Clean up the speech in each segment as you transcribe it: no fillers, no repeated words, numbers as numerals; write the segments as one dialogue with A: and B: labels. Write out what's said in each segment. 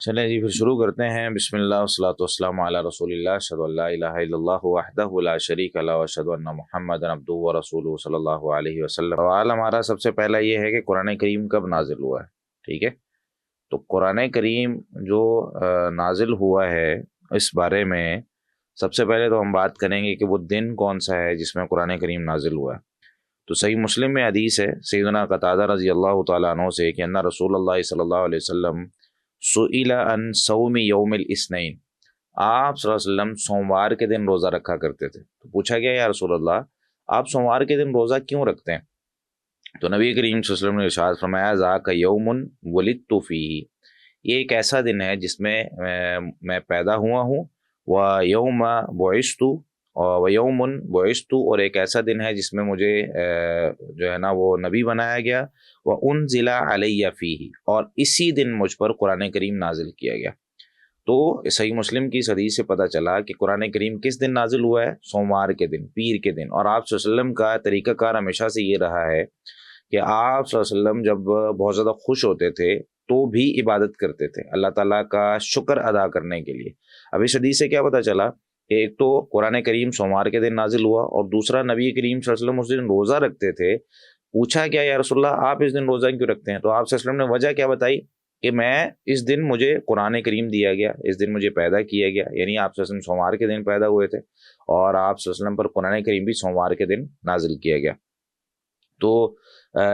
A: چلیں جی پھر شروع کرتے ہیں۔ بسم اللہ والصلاۃ والسلام علی رسول اللہ، اشہد ان لا الہ الا اللہ وحدہ لا شریک لہ واشہد ان محمدا عبدہ ورسولہ صلی اللہ علیہ وسلم۔ سوال ہمارا سب سے پہلا یہ ہے کہ قرآن کریم کب نازل ہوا ہے؟ ٹھیک ہے، تو قرآن کریم جو نازل ہوا ہے اس بارے میں سب سے پہلے تو ہم بات کریں گے کہ وہ دن کون سا ہے جس میں قرآن کریم نازل ہوا ہے۔ تو صحیح مسلم میں حدیث ہے سیدنا قتادہ رضی اللہ تعالیٰ عنہ سے کہ ان رسول اللہ صلی اللہ علیہ وسلم سئل عن صوم یوم الاثنین، آپ صلی اللہ علیہ وسلم سوموار کے دن روزہ رکھا کرتے تھے۔ تو پوچھا گیا یا رسول اللہ آپ سوموار کے دن روزہ کیوں رکھتے ہیں؟ تو نبی کریم صلی اللہ علیہ وسلم نے ارشاد فرمایا ذاک یوم ولدت فیہ، یہ ایک ایسا دن ہے جس میں میں پیدا ہوا ہوں، ویوم بعثت، اور یوم بعثت، اور ایک ایسا دن ہے جس میں مجھے جو ہے نا وہ نبی بنایا گیا، وانزل علی فیہ، اور اسی دن مجھ پر قرآن کریم نازل کیا گیا۔ تو صحیح مسلم کی اس حدیث سے پتہ چلا کہ قرآن کریم کس دن نازل ہوا ہے؟ سوموار کے دن، پیر کے دن۔ اور آپ صلی اللہ علیہ وسلم کا طریقہ کار ہمیشہ سے یہ رہا ہے کہ آپ صلی اللہ علیہ وسلم جب بہت زیادہ خوش ہوتے تھے تو بھی عبادت کرتے تھے اللہ تعالیٰ کا شکر ادا کرنے کے لیے۔ اب اس حدیث سے کیا پتہ چلا کہ ایک تو قرآن کریم سوموار کے دن نازل ہوا، اور دوسرا نبی کریم صلی اللہ علیہ وسلم اس دن روزہ رکھتے تھے۔ پوچھا کیا یا رسول اللہ آپ اس دن روزہ کیوں رکھتے ہیں؟ تو آپ صلی اللہ علیہ وسلم نے وجہ کیا بتائی کہ میں اس دن مجھے قرآن کریم دیا گیا، اس دن مجھے پیدا کیا گیا، یعنی آپ صلی اللہ علیہ وسلم سوموار کے دن پیدا ہوئے تھے، اور آپ صلی اللہ علیہ وسلم پر قرآن کریم بھی سوموار کے دن نازل کیا گیا۔ تو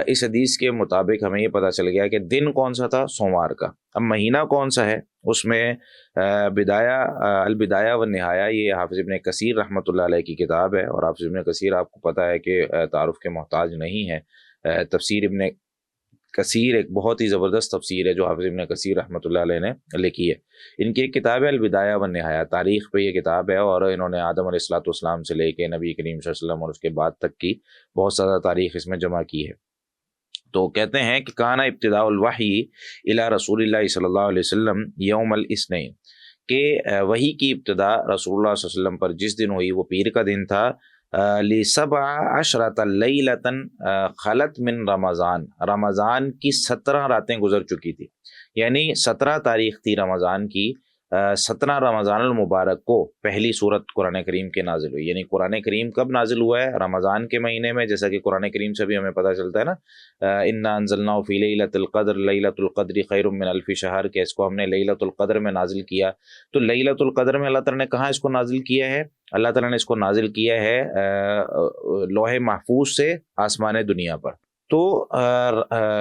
A: اس حدیث کے مطابق ہمیں یہ پتہ چل گیا کہ دن کون سا تھا؟ سوموار کا۔ اب مہینہ کون سا ہے؟ اس میں البدایہ والنہایہ، یہ حافظ ابن کثیر رحمۃ اللہ علیہ کی کتاب ہے، اور حافظ ابن کثیر آپ کو پتہ ہے کہ تعارف کے محتاج نہیں ہے۔ تفسیر ابن کثیر ایک بہت ہی زبردست تفسیر ہے جو حافظ ابن کثیر رحمۃ اللہ علیہ نے لکھی ہے۔ ان کی ایک کتاب ہے البدایہ والنہایہ، تاریخ پہ یہ کتاب ہے، اور انہوں نے آدم علیہ الصلوۃ والسلام سے لے کے نبی کریم صلی اللہ علیہ وسلم اور اس کے بعد تک کی بہت زیادہ تاریخ اس میں جمع کی ہے۔ تو کہتے ہیں کہ کانا ابتداء الوحی الی رسول اللہ صلی اللہ علیہ وسلم یوم الاثنین، کہ وحی کی ابتدا رسول اللہ صلی اللہ علیہ وسلم پر جس دن ہوئی وہ پیر کا دن تھا۔ لسبع عشرۃ لیلۃ خلت من رمضان، رمضان کی 17 راتیں گزر چکی تھی، یعنی 17 تاریخ تھی رمضان کی۔ 17 رمضان المبارک کو پہلی سورت قرآن کریم کے نازل ہوئی۔ یعنی قرآن کریم کب نازل ہوا ہے؟ رمضان کے مہینے میں، جیسا کہ قرآن کریم سے بھی ہمیں پتہ چلتا ہے نا، انا انزلناہ فی لیلۃ القدر، لیلۃ القدر خیر من الف شہر، کہ اس کو ہم نے لیلۃ القدر میں نازل کیا۔ تو لیلۃ القدر میں اللہ تعالیٰ نے کہاں اس کو نازل کیا ہے؟ اللہ تعالیٰ نے اس کو نازل کیا ہے لوح محفوظ سے آسمان دنیا پر۔ تو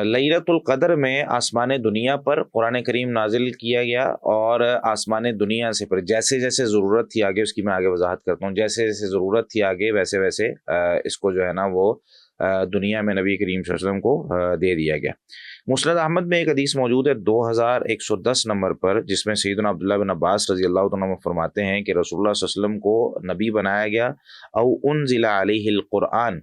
A: لیلۃ القدر میں آسمان دنیا پر قرآن کریم نازل کیا گیا، اور آسمان دنیا سے پر جیسے جیسے ضرورت تھی آگے، اس کی میں آگے وضاحت کرتا ہوں، جیسے جیسے ضرورت تھی آگے ویسے ویسے اس کو جو ہے نا وہ دنیا میں نبی کریم صلی اللہ علیہ وسلم کو دے دیا گیا۔ مسند احمد میں ایک حدیث موجود ہے 2110 نمبر پر، جس میں سیدنا عبداللہ بن عباس رضی اللہ عنہ فرماتے ہیں کہ رسول اللہ صلی اللہ علیہ وسلم کو نبی بنایا گیا، او انزل علیہ القرآن،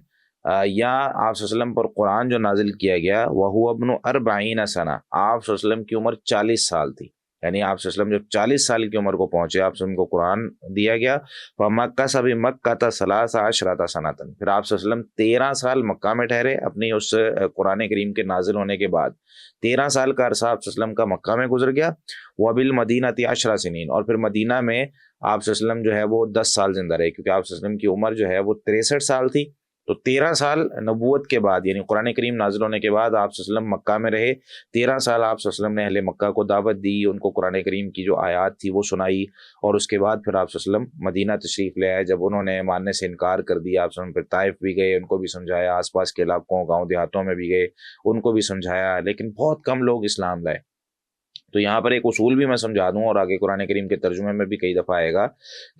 A: یا آپ صلی اللہ علیہ وسلم پر قرآن جو نازل کیا گیا، وہو ابن 40 سنہ، آپ صلی اللہ علیہ وسلم کی عمر 40 سال تھی، یعنی آپ صلی اللہ علیہ وسلم جب 40 سال کی عمر کو پہنچے آپ صلی اللہ علیہ وسلم کو قرآن دیا گیا۔ فمکث بمکۃ 13 سنۃ، پھر آپ صلی اللہ علیہ وسلم 13 سال مکہ میں ٹھہرے اپنی اس قرآن کریم کے نازل ہونے کے بعد۔ 13 سال کا عرصہ آپ صلی اللہ علیہ وسلم کا مکہ میں گزر گیا۔ وبالمدینۃ 10 سنین، اور پھر مدینہ میں آپ صلی اللہ علیہ وسلم جو ہے وہ 10 سال زندہ رہے، کیونکہ آپ صلی اللہ علیہ وسلم کی عمر جو ہے وہ 63 سال تھی۔ تو 13 سال نبوت کے بعد، یعنی قرآن کریم نازل ہونے کے بعد آپ صلی اللہ علیہ وسلم مکہ میں رہے۔ 13 سال آپ صلی اللہ علیہ وسلم نے اہل مکہ کو دعوت دی، ان کو قرآن کریم کی جو آیات تھی وہ سنائی، اور اس کے بعد پھر آپ صلی اللہ علیہ وسلم مدینہ تشریف لے آئے۔ جب انہوں نے ماننے سے انکار کر دیا، آپ صلی اللہ علیہ وسلم پھر طائف بھی گئے، ان کو بھی سمجھایا، آس پاس کے علاقوں گاؤں دیہاتوں میں بھی گئے، ان کو بھی سمجھایا، لیکن بہت کم لوگ اسلام لائے۔ تو یہاں پر ایک اصول بھی میں سمجھا دوں، اور آگے قرآن کریم کے ترجمے میں بھی کئی دفعہ آئے گا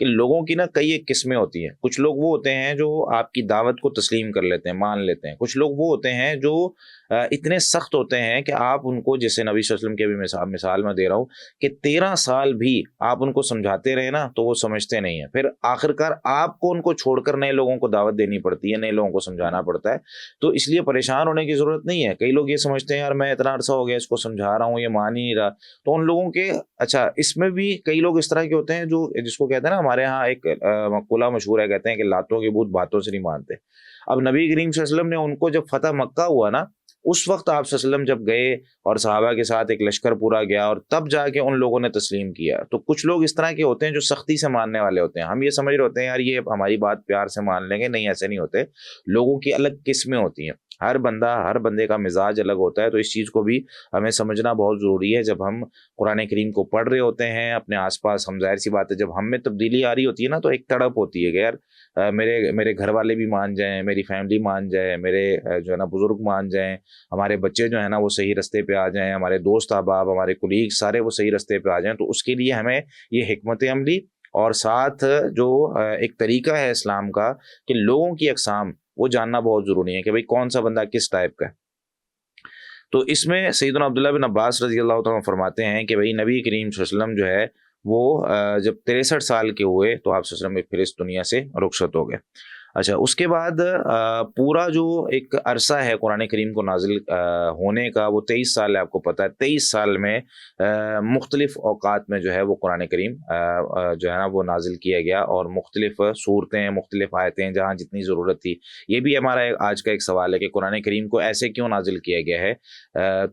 A: کہ لوگوں کی نا کئی ایک قسمیں ہوتی ہیں۔ کچھ لوگ وہ ہوتے ہیں جو آپ کی دعوت کو تسلیم کر لیتے ہیں، مان لیتے ہیں۔ کچھ لوگ وہ ہوتے ہیں جو اتنے سخت ہوتے ہیں کہ آپ ان کو، جیسے نبی صلی اللہ علیہ وسلم کی بھی مثال میں دے رہا ہوں کہ 13 سال بھی آپ ان کو سمجھاتے رہے نا تو وہ سمجھتے نہیں ہیں، پھر آخرکار آپ کو ان کو چھوڑ کر نئے لوگوں کو دعوت دینی پڑتی ہے، نئے لوگوں کو سمجھانا پڑتا ہے۔ تو اس لیے پریشان ہونے کی ضرورت نہیں ہے۔ کئی لوگ یہ سمجھتے ہیں یار میں اتنا عرصہ ہو گیا اس کو سمجھا رہا ہوں، یہ مان ہی نہیں رہا، تو ان لوگوں کے اچھا اس میں بھی کئی لوگ اس طرح کے ہوتے ہیں جو جس کو کہتے ہیں نا، ہمارے ہاں ایک مقولہ مشہور ہے، کہتے ہیں کہ لاتوں کے بھوت باتوں سے نہیں مانتے۔ اب نبی کریم صلی اللہ علیہ وسلم نے ان کو جب فتح مکہ ہوا نا اس وقت آپ صلی اللہ علیہ وسلم جب گئے اور صحابہ کے ساتھ ایک لشکر پورا گیا اور تب جا کے ان لوگوں نے تسلیم کیا. تو کچھ لوگ اس طرح کے ہوتے ہیں جو سختی سے ماننے والے ہوتے ہیں. ہم یہ سمجھ رہے ہوتے ہیں یار یہ ہماری بات پیار سے مان لیں گے. نہیں، ایسے نہیں ہوتے. لوگوں کی الگ قسمیں ہوتی ہیں. ہر بندے کا مزاج الگ ہوتا ہے. تو اس چیز کو بھی ہمیں سمجھنا بہت ضروری ہے. جب ہم قرآن کریم کو پڑھ رہے ہوتے ہیں اپنے آس پاس، ہم ظاہر سی بات ہے جب ہم میں تبدیلی آ رہی ہوتی ہے نا تو ایک تڑپ ہوتی ہے کہ یار میرے گھر والے بھی مان جائیں، میری فیملی مان جائے، میرے جو ہے نا بزرگ مان جائیں، ہمارے بچے جو ہے نا وہ صحیح رستے پہ آ جائیں، ہمارے دوست احباب، ہمارے کولیگ سارے وہ صحیح رستے پہ آ جائیں. تو اس کے لیے ہمیں یہ حکمت عملی اور ساتھ جو ایک طریقہ ہے اسلام کا کہ لوگوں کی اقسام وہ جاننا بہت ضروری ہے کہ بھئی کون سا بندہ کس ٹائپ کا ہے. تو اس میں سیدنا عبداللہ بن عباس رضی اللہ تعالیٰ فرماتے ہیں کہ بھئی نبی کریم صلی اللہ علیہ وسلم جو ہے وہ جب 63 سال کے ہوئے تو آپ صلی اللہ علیہ وسلم پھر اس دنیا سے رخصت ہو گئے. اچھا، اس کے بعد پورا جو ایک عرصہ ہے قرآن کریم کو نازل ہونے کا وہ 23 سال ہے. آپ کو پتہ ہے 23 سال میں مختلف اوقات میں جو ہے وہ قرآن کریم جو ہے نا وہ نازل کیا گیا اور مختلف صورتیں، مختلف آیتیں جہاں جتنی ضرورت تھی. یہ بھی ہمارا آج کا ایک سوال ہے کہ قرآن کریم کو ایسے کیوں نازل کیا گیا ہے.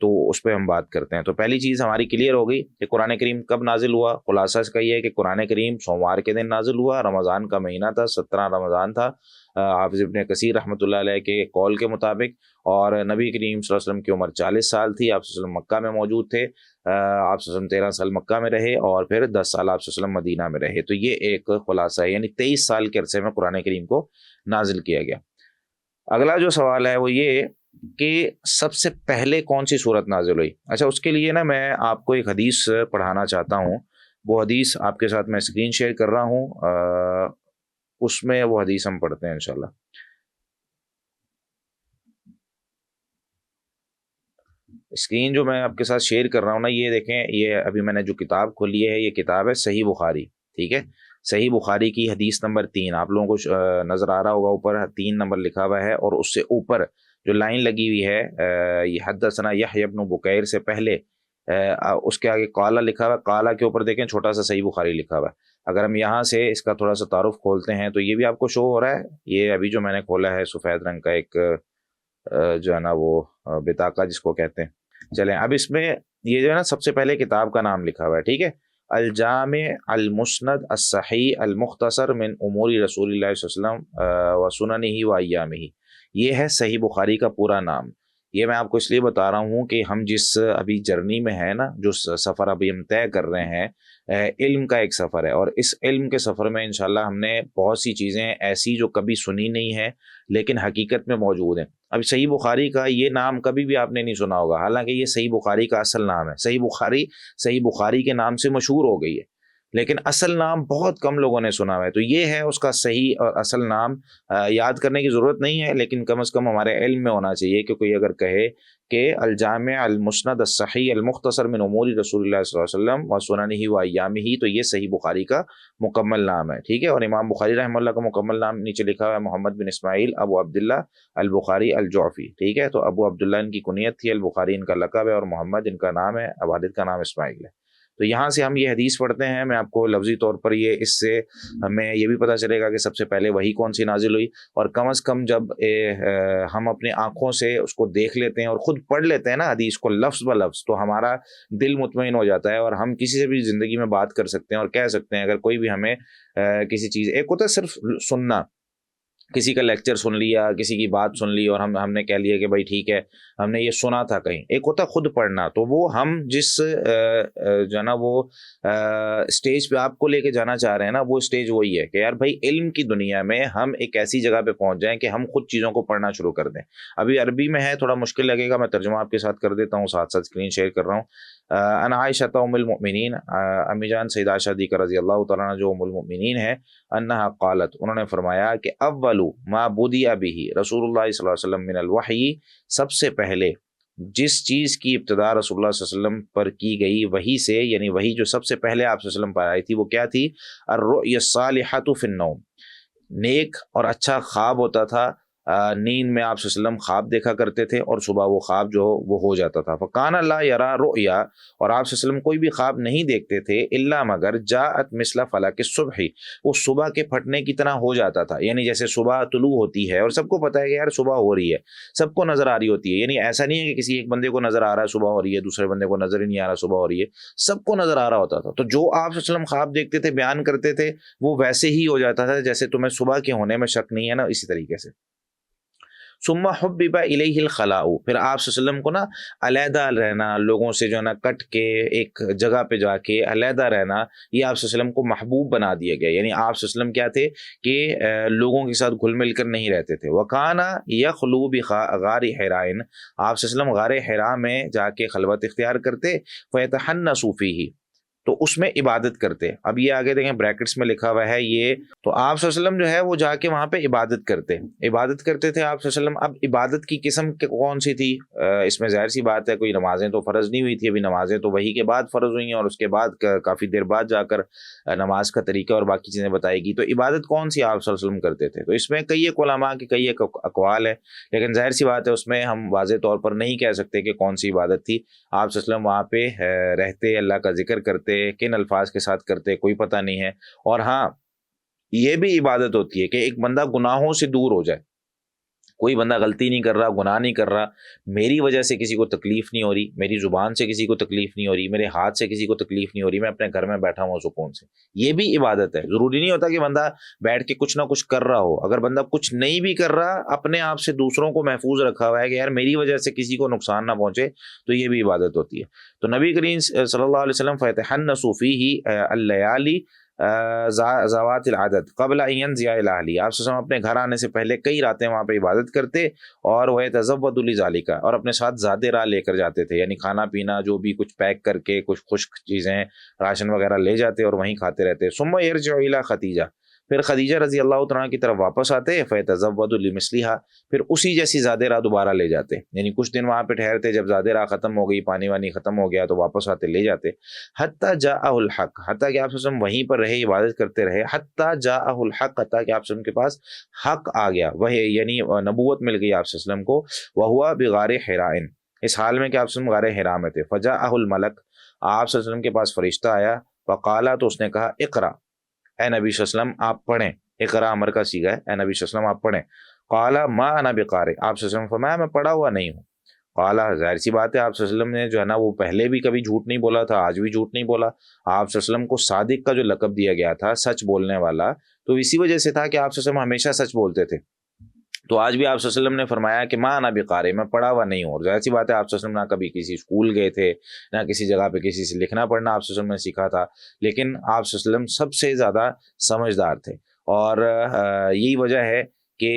A: تو اس پہ ہم بات کرتے ہیں. تو پہلی چیز ہماری کلیئر ہو گئی کہ قرآن کریم کب نازل ہوا. خلاصہ اس کا یہ ہے کہ قرآن کریم سوموار کے دن نازل ہوا. رمضان کا مہینہ تھا، 17 رمضان تھا حافظ ابن کثیر رحمۃ اللہ علیہ کے قول کے مطابق. اور نبی کریم صلی اللہ علیہ وسلم کی عمر 40 سال تھی. آپ صلی اللہ علیہ وسلم مکہ میں موجود تھے. آپ صلی اللہ علیہ وسلم 13 سال مکہ میں رہے اور پھر 10 سال آپ صلی اللہ علیہ وسلم مدینہ میں رہے. تو یہ ایک خلاصہ ہے، یعنی 23 سال کے عرصے میں قرآن کریم کو نازل کیا گیا. اگلا جو سوال ہے وہ یہ کہ سب سے پہلے کون سی صورت نازل ہوئی. اچھا، اس کے لیے نا میں آپ کو ایک حدیث پڑھانا چاہتا ہوں. وہ حدیث آپ کے ساتھ میں اسکرین شیئر کر رہا ہوں. اس میں وہ حدیث ہم پڑھتے ہیں انشاءاللہ. اسکرین جو میں آپ کے ساتھ شیئر کر رہا ہوں نا، یہ دیکھیں، یہ ابھی میں نے جو کتاب کھولی ہے یہ کتاب ہے صحیح بخاری. ٹھیک ہے، صحیح بخاری کی حدیث نمبر 3 آپ لوگوں کو نظر آ رہا ہوگا، اوپر 3 نمبر لکھا ہوا ہے اور اس سے اوپر جو لائن لگی ہوئی ہے یہ حدثنا یحییٰ بن بکیر سے پہلے اس کے آگے قالا لکھا ہوا ہے. قالا کے اوپر دیکھیں چھوٹا سا صحیح بخاری لکھا ہوا ہے. اگر ہم یہاں سے اس کا تھوڑا سا تعارف کھولتے ہیں تو یہ بھی آپ کو شو ہو رہا ہے. یہ ابھی جو میں نے کھولا ہے سفید رنگ کا ایک جو ہے نا وہ بطاقہ جس کو کہتے ہیں. چلیں اب اس میں یہ جو ہے نا سب سے پہلے کتاب کا نام لکھا ہوا ہے. ٹھیک ہے، الجامع المسند الصحیح المختصر من امور رسول اللہ صلی اللہ علیہ وسلم و سننہ و ایامہ. یہ ہے صحیح بخاری کا پورا نام. یہ میں آپ کو اس لیے بتا رہا ہوں کہ ہم جس ابھی جرنی میں ہیں نا، جو سفر ابھی ہم طے کر رہے ہیں، علم کا ایک سفر ہے. اور اس علم کے سفر میں انشاءاللہ ہم نے بہت سی چیزیں ایسی جو کبھی سنی نہیں ہیں لیکن حقیقت میں موجود ہیں. اب صحیح بخاری کا یہ نام کبھی بھی آپ نے نہیں سنا ہوگا، حالانکہ یہ صحیح بخاری کا اصل نام ہے. صحیح بخاری کے نام سے مشہور ہو گئی ہے لیکن اصل نام بہت کم لوگوں نے سنا ہوا ہے. تو یہ ہے اس کا صحیح اور اصل نام. یاد کرنے کی ضرورت نہیں ہے لیکن کم از کم ہمارے علم میں ہونا چاہیے کہ کوئی اگر کہے کہ الجامع المسند الصحیح المختصر من امور رسول اللہ صلی اللہ علیہ وسلم و سننہ و ایامہ، تو یہ صحیح بخاری کا مکمل نام ہے. ٹھیک ہے، اور امام بخاری رحمہ اللہ کا مکمل نام نیچے لکھا ہوا ہے محمد بن اسماعیل ابو عبداللہ البخاری الجعفی. ٹھیک ہے، تو ابو عبداللہ ان کی کنیت تھی، البخاری ان کا لقب ہے اور محمد ان کا نام ہے، والد کا نام اسماعیل ہے. تو یہاں سے ہم یہ حدیث پڑھتے ہیں. میں آپ کو لفظی طور پر اس سے ہمیں یہ بھی پتہ چلے گا کہ سب سے پہلے وہی کون سی نازل ہوئی. اور کم از کم جب ہم اپنی آنکھوں سے اس کو دیکھ لیتے ہیں اور خود پڑھ لیتے ہیں نا حدیث کو لفظ بہ لفظ، تو ہمارا دل مطمئن ہو جاتا ہے اور ہم کسی سے بھی زندگی میں بات کر سکتے ہیں اور کہہ سکتے ہیں. اگر کوئی بھی ہمیں کسی چیز، ایک ہوتا ہے صرف سننا، کسی کا لیکچر سن لیا، کسی کی بات سن لی اور ہم نے کہہ لیا کہ بھائی ٹھیک ہے ہم نے یہ سنا تھا کہیں. ایک ہوتا ہے خود پڑھنا. تو وہ ہم جس جو ہے نا وہ اسٹیج پہ آپ کو لے کے جانا چاہ رہے ہیں نا، وہ اسٹیج وہی ہے کہ یار بھائی علم کی دنیا میں ہم ایک ایسی جگہ پہ پہنچ جائیں کہ ہم خود چیزوں کو پڑھنا شروع کر دیں. ابھی عربی میں ہے، تھوڑا مشکل لگے گا، میں ترجمہ آپ کے ساتھ کر دیتا ہوں، ساتھ ساتھ اسکرین شیئر کر رہا ہوں. ان عائشہ ام المؤمنین، امی جان سیدہ عائشہ صدیقہ رضی اللہ تعالیٰ عنہ جو ام المؤمنین ہے، انہا قالت، انہوں نے فرمایا کہ اول ما بدی بہ رسول اللہ صلی اللہ علیہ وسلم من الوحی، سب سے پہلے جس چیز کی ابتدا رسول اللہ صلی اللہ علیہ وسلم پر کی گئی وحی سے، یعنی وحی جو سب سے پہلے آپ صلی اللہ علیہ وسلم پر آئی تھی، وہ کیا تھی؟ الرؤیا الصالحۃ فی النوم، نیک اور اچھا خواب ہوتا تھا نیند میں آپ صلی اللہ علیہ وسلم خواب دیکھا کرتے تھے اور صبح وہ خواب جو وہ ہو جاتا تھا. فکان لا یرا رؤیا، اور آپ صلی اللہ علیہ وسلم کوئی بھی خواب نہیں دیکھتے تھے الا مگر جاءت مثل فلق الصبح، وہ صبح کے پھٹنے کی طرح ہو جاتا تھا. یعنی جیسے صبح طلوع ہوتی ہے اور سب کو پتہ ہے کہ یار صبح ہو رہی ہے، سب کو نظر آ رہی ہوتی ہے. یعنی ایسا نہیں ہے کہ کسی ایک بندے کو نظر آ رہا ہے صبح ہو رہی ہے، دوسرے بندے کو نظر ہی نہیں آ رہا صبح ہو رہی ہے، سب کو نظر آ رہا ہوتا تھا. تو جو آپ صلی اللہ علیہ وسلم خواب دیکھتے تھے، بیان کرتے تھے، وہ ویسے ہی ہو جاتا تھا جیسے تمہیں صبح کے ہونے میں شک نہیں ہے نا، اسی طریقے سے. ثم حبب الیہ الخلاء، پھر آپ صلی اللہ علیہ وسلم کو نا علیحدہ رہنا، لوگوں سے جو ہے نا کٹ کے ایک جگہ پہ جا کے علیحدہ رہنا، یہ آپ صلی اللہ علیہ وسلم کو محبوب بنا دیا گیا. یعنی آپ صلی اللہ علیہ وسلم کیا تھے کہ لوگوں کے ساتھ گھل مل کر نہیں رہتے تھے. وکانا یخلو بغار حراء، آپ صلی اللہ علیہ وسلم غار حراء میں جا کے خلوت اختیار کرتے. فیتحنث فیہ، تو اس میں عبادت کرتے. اب یہ آگے دیکھیں بریکٹس میں لکھا ہوا ہے یہ، تو آپ صلی اللہ علیہ وسلم جو ہے وہ جا کے وہاں پہ عبادت کرتے تھے آپ صلی اللہ علیہ وسلم. اب عبادت کی قسم کون سی تھی؟ اس میں ظاہر سی بات ہے کوئی نمازیں تو فرض نہیں ہوئی تھی ابھی، نمازیں تو وحی کے بعد فرض ہوئی ہیں اور اس کے بعد کافی دیر بعد جا کر نماز کا طریقہ اور باقی چیزیں بتائے گی. تو عبادت کون سی آپ صلی اللہ علیہ وسلم کرتے تھے؟ تو اس میں کئی ایک علماء کے کئی ایک اقوال ہے، لیکن ظاہر سی بات ہے اس میں ہم واضح طور پر نہیں کہہ سکتے کہ کون سی عبادت تھی. آپ صلی اللہ علیہ وسلم وہاں پہ رہتے، اللہ کا ذکر کرتے، کن الفاظ کے ساتھ کرتے کوئی پتہ نہیں ہے. اور ہاں یہ بھی عبادت ہوتی ہے کہ ایک بندہ گناہوں سے دور ہو جائے. کوئی بندہ غلطی نہیں کر رہا، گناہ نہیں کر رہا، میری وجہ سے کسی کو تکلیف نہیں ہو رہی، میری زبان سے کسی کو تکلیف نہیں ہو رہی، میرے ہاتھ سے کسی کو تکلیف نہیں ہو رہی، میں اپنے گھر میں بیٹھا ہوں سکون سے، یہ بھی عبادت ہے. ضروری نہیں ہوتا کہ بندہ بیٹھ کے کچھ نہ کچھ کر رہا ہو. اگر بندہ کچھ نہیں بھی کر رہا، اپنے آپ سے دوسروں کو محفوظ رکھا ہوا ہے کہ یار میری وجہ سے کسی کو نقصان نہ پہنچے، تو یہ بھی عبادت ہوتی ہے. تو نبی کریم صلی اللہ علیہ وسلم فتحنث فیہ اللیالی ذوات العدد قبل ان ينزع الى اهله، آپ سے اپنے گھر آنے سے پہلے کئی راتیں وہاں پہ عبادت کرتے اور وہ تزود لذالک، اور اپنے ساتھ زیادہ راہ لے کر جاتے تھے. یعنی کھانا پینا جو بھی کچھ پیک کر کے کچھ خشک چیزیں راشن وغیرہ لے جاتے اور وہیں کھاتے رہتے. ثم يرجع الى خدیجہ، پھر خدیجہ رضی اللہ تعالیٰ کی طرف واپس آتے. فیتزود لمثلھا، پھر اسی جیسی زیادہ راہ دوبارہ لے جاتے. یعنی کچھ دن وہاں پہ ٹھہرتے، جب زیادہ راہ ختم ہو گئی، پانی وانی ختم ہو گیا تو واپس آتے لے جاتے. حتیٰ جاءہ الحق، حتیٰ کہ آپ صلی اللہ علیہ وسلم وہیں پر رہے، عبادت کرتے رہے. حتیٰ جاءہ الحق، حتیٰ کہ آپ صلی اللہ علیہ وسلم کے پاس حق آ گیا، وہ یعنی نبوت مل گئی آپ صلی اللہ علیہ وسلم کو. وہوا بغار حراء، اس حال میں کہ آپ صلی اللہ علیہ وسلم غار حراء میں تھے. فجاءہ الملک، آپ صلی اللہ علیہ وسلم کے پاس فرشتہ آیا. فقالا، تو اس نے کہا اقرا، اے نبی صلی اللہ علیہ وسلم آپ پڑھیں. اقرا امر کا صیغہ ہے، اے نبی صلی اللہ علیہ وسلم آپ پڑھیں. قالا ما انا بقارئ، آپ صلی اللہ علیہ وسلم فرمایا میں پڑھا ہوا نہیں ہوں. قالا، ظاہر سی بات ہے آپ صلی اللہ علیہ وسلم نے جو ہے نا وہ پہلے بھی کبھی جھوٹ نہیں بولا تھا، آج بھی جھوٹ نہیں بولا. آپ صلی اللہ علیہ وسلم کو صادق کا جو لقب دیا گیا تھا، سچ بولنے والا، تو اسی وجہ سے تھا کہ آپ صلی اللہ علیہ وسلم ہمیشہ سچ بولتے تھے. تو آج بھی آپ صلی اللہ علیہ وسلم نے فرمایا کہ ما انا بقارئ، میں پڑھا ہوا نہیں ہوں. اور ظاہر سی بات ہے آپ صلی اللہ علیہ وسلم نہ کبھی کسی اسکول گئے تھے، نہ کسی جگہ پہ کسی سے لکھنا پڑھنا آپ صلی اللہ علیہ وسلم نے سیکھا تھا، لیکن آپ صلی اللہ علیہ وسلم سب سے زیادہ سمجھدار تھے. اور یہی وجہ ہے کہ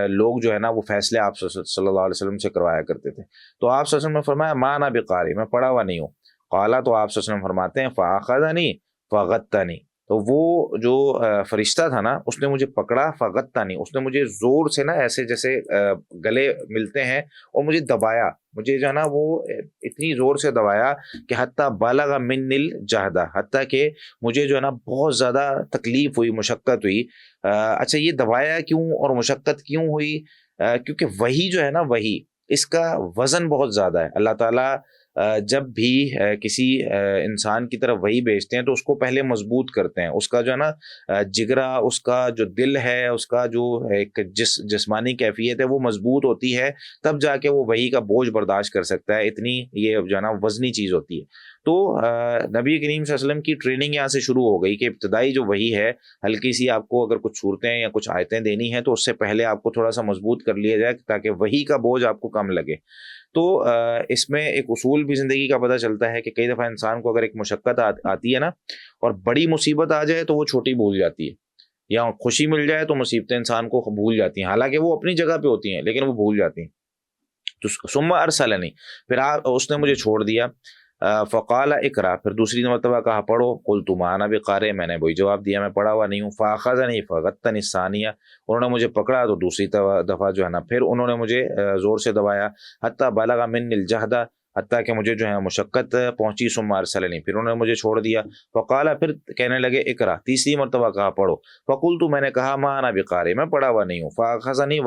A: لوگ جو ہے نا وہ فیصلے آپ صلی اللہ علیہ وسلم سے کروایا کرتے تھے. تو آپ صلی اللہ علیہ وسلم نے فرمایا ما انا بقارئ، میں پڑھا ہوا نہیں ہوں. قالا، تو آپ صلی اللہ علیہ وسلم فرماتے ہیں فاخذنی فغتنی، تو وہ جو فرشتہ تھا نا اس نے مجھے پکڑا. فغتنی، اس نے مجھے زور سے نا ایسے جیسے گلے ملتے ہیں اور مجھے دبایا، مجھے جو ہے نا وہ اتنی زور سے دبایا کہ حتیٰ بالغ من الجہدہ، حتیٰ کہ مجھے جو ہے نا بہت زیادہ تکلیف ہوئی، مشقت ہوئی. اچھا یہ دبایا کیوں اور مشقت کیوں ہوئی؟ کیونکہ وہی جو ہے نا، وہی اس کا وزن بہت زیادہ ہے. اللہ تعالیٰ جب بھی کسی انسان کی طرف وہی بھیجتے ہیں تو اس کو پہلے مضبوط کرتے ہیں. اس کا جو ہے نا جگرا، اس کا جو دل ہے، اس کا جو ایک جسمانی کیفیت ہے وہ مضبوط ہوتی ہے، تب جا کے وہ وہی کا بوجھ برداشت کر سکتا ہے. اتنی یہ جو ہے نا وزنی چیز ہوتی ہے. تو نبی کریم صلی اللہ علیہ وسلم کی ٹریننگ یہاں سے شروع ہو گئی کہ ابتدائی جو وہی ہے، ہلکی سی آپ کو اگر کچھ صورتیں یا کچھ آیتیں دینی ہیں تو اس سے پہلے آپ کو تھوڑا سا مضبوط کر لیا جائے تاکہ وہی کا بوجھ آپ کو کم لگے. تو اس میں ایک اصول بھی زندگی کا پتہ چلتا ہے کہ کئی دفعہ انسان کو اگر ایک مشقت آتی ہے نا اور بڑی مصیبت آ جائے تو وہ چھوٹی بھول جاتی ہے، یا خوشی مل جائے تو مصیبتیں انسان کو بھول جاتی ہیں، حالانکہ وہ اپنی جگہ پہ ہوتی ہیں لیکن وہ بھول جاتی ہیں. تو ثم ارسلنی، پھر اس نے مجھے چھوڑ دیا. فقال اقرا، پھر دوسری مرتبہ کہا پڑھو. قلت ما انا بقارئ، میں نے وہی جواب دیا میں پڑھا ہوا نہیں ہوں. فاخذنی فغتنی الثانیہ، انہوں نے مجھے پکڑا تو دوسری دفعہ جو ہے نا پھر انہوں نے مجھے زور سے دبایا. حتی بلغ منی الجہد، حتیٰ کہ مجھے جو ہے مشقت پہنچی، ثم ارسلنی، پھر انہوں نے مجھے چھوڑ دیا، فقال، پھر کہنے لگے اقرا، تیسری مرتبہ کہا پڑھو، فقلت، میں نے کہا ما انا بقاری، میں پڑھا ہوا نہیں ہوں، فاخذنی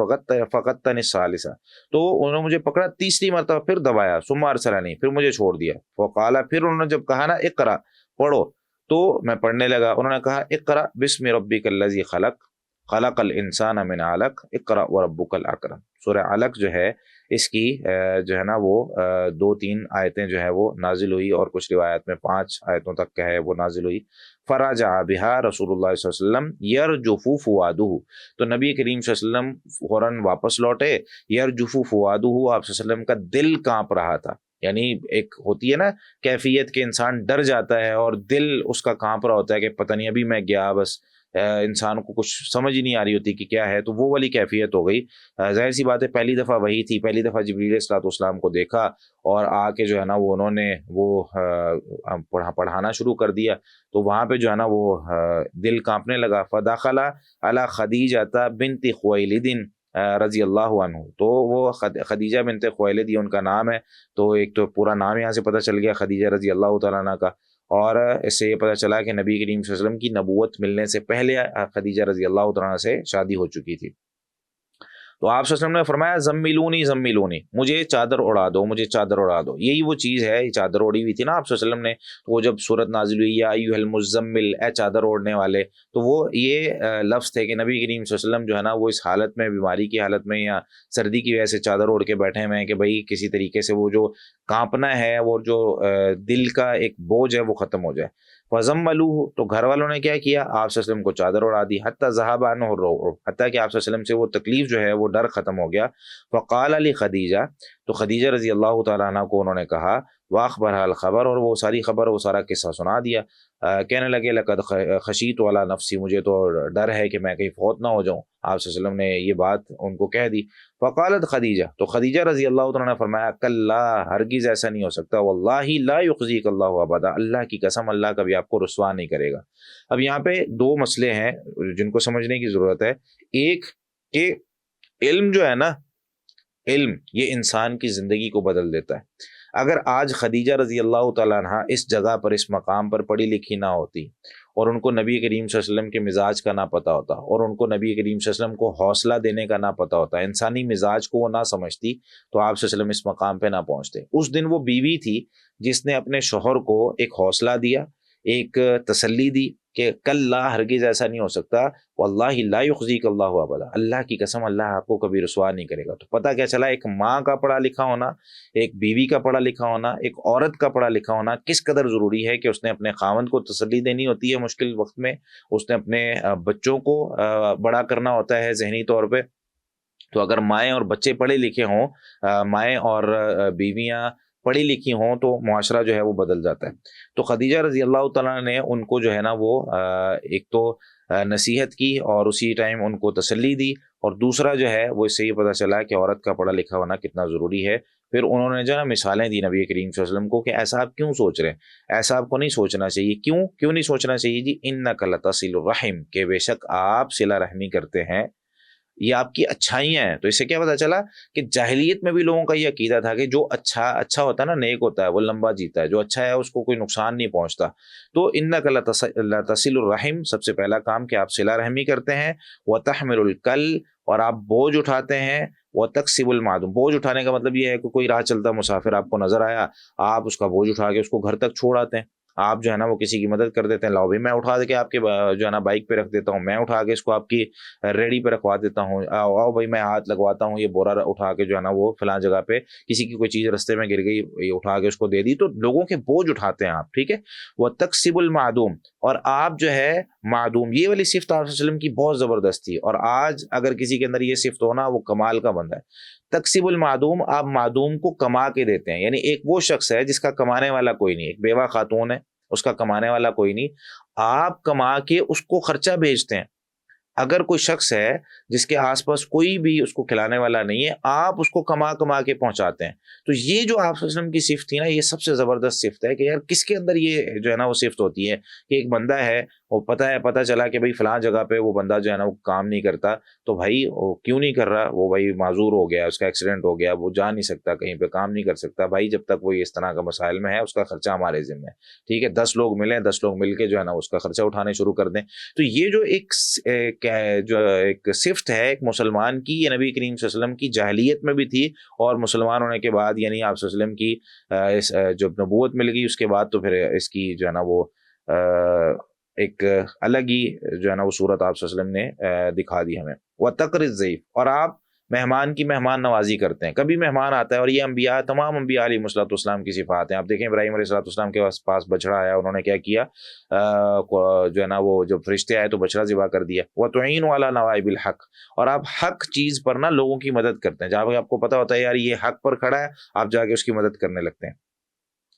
A: فغطنی الثالثہ، تو انہوں نے مجھے پکڑا تیسری مرتبہ، پھر دبایا، ثم ارسلنی، پھر مجھے چھوڑ دیا، فقال، پھر انہوں نے جب کہا نا اقرا پڑھو، تو میں پڑھنے لگا، انہوں نے کہا اقرا بسم ربک الذی خلق، خلق الانسان من علق، اقرا وربک الاکرم۔ سورہ علق جو ہے اس کی جو ہے نا وہ 2-3 آیتیں جو ہے وہ نازل ہوئی، اور کچھ روایت میں 5 آیتوں تک کا ہے وہ نازل ہوئی۔ فرجع بها رسول اللہ صلی اللہ علیہ وسلم یرجف فؤادہ، تو نبی کریم صلی اللہ علیہ وسلم فوراً واپس لوٹے، یرجف فؤادہ، آپ صلی اللہ علیہ وسلم کا دل کانپ رہا تھا، یعنی ایک ہوتی ہے نا کیفیت کہ انسان ڈر جاتا ہے اور دل اس کا کانپ رہا ہوتا ہے کہ پتہ نہیں ابھی میں گیا، بس انسان کو کچھ سمجھ ہی نہیں آ رہی ہوتی کہ کیا ہے، تو وہ والی کیفیت ہو گئی۔ ظاہر سی بات ہے پہلی دفعہ وہی تھی، پہلی دفعہ جبریل علیہ السلام کو دیکھا، اور آ کے جو ہے نا وہ انہوں نے وہ پڑھانا شروع کر دیا، تو وہاں پہ جو ہے نا وہ دل کانپنے لگا۔ فدخل علی خدیجہ بنت خویلد رضی اللہ عنہ، تو وہ خدیجہ بنت خویلد یہ ان کا نام ہے، تو ایک تو پورا نام یہاں سے پتہ چل گیا خدیجہ رضی اللہ تعالیٰ عنہ کا، اور اس سے یہ پتہ چلا کہ نبی کریم صلی اللہ علیہ وسلم کی نبوت ملنے سے پہلے خدیجہ رضی اللہ تعالیٰ عنہ سے شادی ہو چکی تھی۔ تو آپ صلی اللہ علیہ وسلم نے فرمایا زملونی زملونی، مجھے چادر اڑا دو، مجھے چادر اڑا دو، یہی وہ چیز ہے، یہ چادر اوڑی ہوئی تھی نا آپ صلی اللہ علیہ وسلم نے، تو وہ جب صورت نازل ہوئی یا ایھا المزمل، اے چادر اوڑھنے والے، تو وہ یہ لفظ تھے کہ نبی کریم صلی اللہ علیہ وسلم جو ہے نا وہ اس حالت میں، بیماری کی حالت میں یا سردی کی وجہ سے چادر اوڑھ کے بیٹھے ہوئے ہیں کہ بھائی کسی طریقے سے وہ جو کانپنا ہے، وہ جو دل کا ایک بوجھ ہے وہ ختم ہو جائے۔ فزملوہ، تو گھر والوں نے کیا کیا، آپ صلی اللہ علیہ وسلم کو چادر اڑا دی، حتی ذہب عنہ الروع، حتیٰ کہ آپ صلی اللہ علیہ وسلم سے وہ تکلیف جو ہے وہ ڈر ختم ہو گیا۔ فقال علی خدیجہ، تو خدیجہ رضی اللہ تعالیٰ عنہ کو انہوں نے کہا، واخبرها الخبر، اور وہ ساری خبر، وہ سارا قصہ سنا دیا۔ کہنے لگے لقد خشیت علی نفسی، مجھے تو ڈر ہے کہ میں کہیں فوت نہ ہو جاؤں۔ آپ صلی اللہ علیہ وسلم نے یہ بات ان کو کہہ دی۔ فقالت خدیجہ، تو خدیجہ رضی اللہ تعالیٰ نے فرمایا، کلا، ہرگز ایسا نہیں ہو سکتا، واللہ لا یخزیک اللہ ابدا، اللہ کی قسم اللہ کبھی آپ کو رسوا نہیں کرے گا۔ اب یہاں پہ 2 مسئلے ہیں جن کو سمجھنے کی ضرورت ہے۔ ایک کہ علم جو ہے نا، علم یہ انسان کی زندگی کو بدل دیتا ہے۔ اگر آج خدیجہ رضی اللہ تعالیٰ عنہ اس جگہ پر، اس مقام پر پڑھی لکھی نہ ہوتی، اور ان کو نبی کریم صلی اللہ علیہ وسلم کے مزاج کا نہ پتہ ہوتا، اور ان کو نبی کریم صلی اللہ علیہ وسلم کو حوصلہ دینے کا نہ پتہ ہوتا، انسانی مزاج کو وہ نہ سمجھتی، تو آپ صلی اللہ علیہ وسلم اس مقام پہ نہ پہنچتے۔ اس دن وہ بیوی تھی جس نے اپنے شوہر کو ایک حوصلہ دیا، ایک تسلی دی کہ کل ہرگز ایسا نہیں ہو سکتا، واللہ لا یخزیک اللہ ابدا، اللہ کی قسم اللہ آپ کو کبھی رسوا نہیں کرے گا۔ تو پتہ کیا چلا، ایک ماں کا پڑھا لکھا ہونا، ایک بیوی کا پڑھا لکھا ہونا، ایک عورت کا پڑھا لکھا ہونا کس قدر ضروری ہے کہ اس نے اپنے خاوند کو تسلی دینی ہوتی ہے مشکل وقت میں، اس نے اپنے بچوں کو بڑا کرنا ہوتا ہے ذہنی طور پہ۔ تو اگر مائیں اور بچے پڑھے لکھے ہوں، مائیں اور بیویاں پڑھی لکھی ہوں، تو معاشرہ جو ہے وہ بدل جاتا ہے۔ تو خدیجہ رضی اللہ تعالیٰ نے ان کو جو ہے نا وہ ایک تو نصیحت کی، اور اسی ٹائم ان کو تسلی دی، اور دوسرا جو ہے وہ اس سے یہ پتہ چلا کہ عورت کا پڑھا لکھا ہونا کتنا ضروری ہے۔ پھر انہوں نے جو ہے نا مثالیں دی نبی کریم صلی اللہ علیہ وسلم کو کہ ایسا آپ کیوں سوچ رہے ہیں، ایسا آپ کو نہیں سوچنا چاہیے۔ کیوں نہیں سوچنا چاہیے جی؟ انک لتصل الرحم، کہ بے شک آپ صلہ رحمی کرتے ہیں، یہ آپ کی اچھائیاں ہیں۔ تو اس سے کیا پتہ چلا کہ جاہلیت میں بھی لوگوں کا یہ عقیدہ تھا کہ جو اچھا ہوتا ہے نا، نیک ہوتا ہے، وہ لمبا جیتا ہے، جو اچھا ہے اس کو کوئی نقصان نہیں پہنچتا۔ تو انک لتصل الرحم، سب سے پہلا کام کہ آپ صلہ رحمی کرتے ہیں، وتحمل الکل، اور آپ بوجھ اٹھاتے ہیں، وتکسب المعدوم، بوجھ اٹھانے کا مطلب یہ ہے کہ کوئی راہ چلتا مسافر آپ کو نظر آیا، آپ اس کا بوجھ اٹھا کے اس کو گھر تک چھوڑ آتے ہیں، آپ جو ہے نا وہ کسی کی مدد کر دیتے ہیں، لاؤ بھی میں اٹھا کے آپ کے جو ہے نا بائک پہ رکھ دیتا ہوں، میں اٹھا کے اس کو آپ کی ریڑی پہ رکھوا دیتا ہوں، آؤ بھائی میں ہاتھ لگواتا ہوں، یہ بورا اٹھا کے جو ہے نا وہ فلاں جگہ پہ کسی کی کوئی چیز رستے میں گر گئی، یہ اٹھا کے اس کو دے دی۔ تو لوگوں کے بوجھ اٹھاتے ہیں آپ، ٹھیک ہے۔ وہ تکسب المعدوم، اور آپ جو ہے معدوم، یہ والی صفت آپ صلی اللہ علیہ وسلم کی بہت زبردست تھی، اور آج اگر کسی کے اندر یہ صفت ہونا، وہ کمال کا بندہ ہے۔ تکسب المعدوم، آپ معدوم کو کما کے دیتے ہیں، یعنی ایک وہ شخص ہے جس کا کمانے والا کوئی نہیں، ایک بیوہ خاتون ہے، اس کا کمانے والا کوئی نہیں، آپ کما کے اس کو خرچہ بھیجتے ہیں۔ اگر کوئی شخص ہے جس کے آس پاس کوئی بھی اس کو کھلانے والا نہیں ہے، آپ اس کو کما کے پہنچاتے ہیں۔ تو یہ جو آپ صلی اللہ علیہ وسلم کی صفت تھی نا، یہ سب سے زبردست صفت ہے کہ یار کس کے اندر یہ جو ہے نا وہ صفت ہوتی ہے کہ ایک بندہ ہے، وہ پتہ چلا کہ بھائی فلاں جگہ پہ وہ بندہ جو ہے نا وہ کام نہیں کرتا، تو بھائی وہ کیوں نہیں کر رہا، وہ بھائی معذور ہو گیا، اس کا ایکسیڈنٹ ہو گیا، وہ جا نہیں سکتا کہیں پہ، کام نہیں کر سکتا، بھائی جب تک وہ اس طرح کا مسائل میں ہے اس کا خرچہ ہمارے ذمہ ہے، ٹھیک ہے، 10 لوگ ملیں، 10 لوگ مل کے جو ہے نا اس کا خرچہ اٹھانے شروع کر دیں۔ تو یہ جو ایک صفت ہے ایک مسلمان کی، یہ نبی کریم صلی اللہ علیہ وسلم کی جاہلیت میں بھی تھی، اور مسلمان ہونے کے بعد یعنی آپ صلی اللہ علیہ وسلم کی جب نبوت مل گئی اس کے بعد تو پھر اس کی جو ہے نا وہ ایک الگ ہی جو ہے نا وہ صورت آپ صلی اللہ علیہ وسلم نے دکھا دی ہمیں۔ وَتَقْرِ الضَّيْفَ، اور آپ مہمان کی مہمان نوازی کرتے ہیں، کبھی مہمان آتا ہے، اور یہ انبیاء تمام انبیاء علیہ الصلوۃ والسلام کی صفات ہیں۔ آپ دیکھیں ابراہیم علیہ الصلوۃ والسلام کے پاس بچڑا آیا، انہوں نے کیا کیا، جو ہے نا وہ جب فرشتے آئے تو بچڑا ذبح کر دیا۔ وَتُعِينُ عَلَى نَوَائِبِ الْحَقِّ، اور آپ حق چیز پر نا لوگوں کی مدد کرتے ہیں، جہاں آپ کو پتہ ہوتا ہے یار یہ حق پر کھڑا ہے، آپ جا کے اس کی مدد کرنے لگتے ہیں۔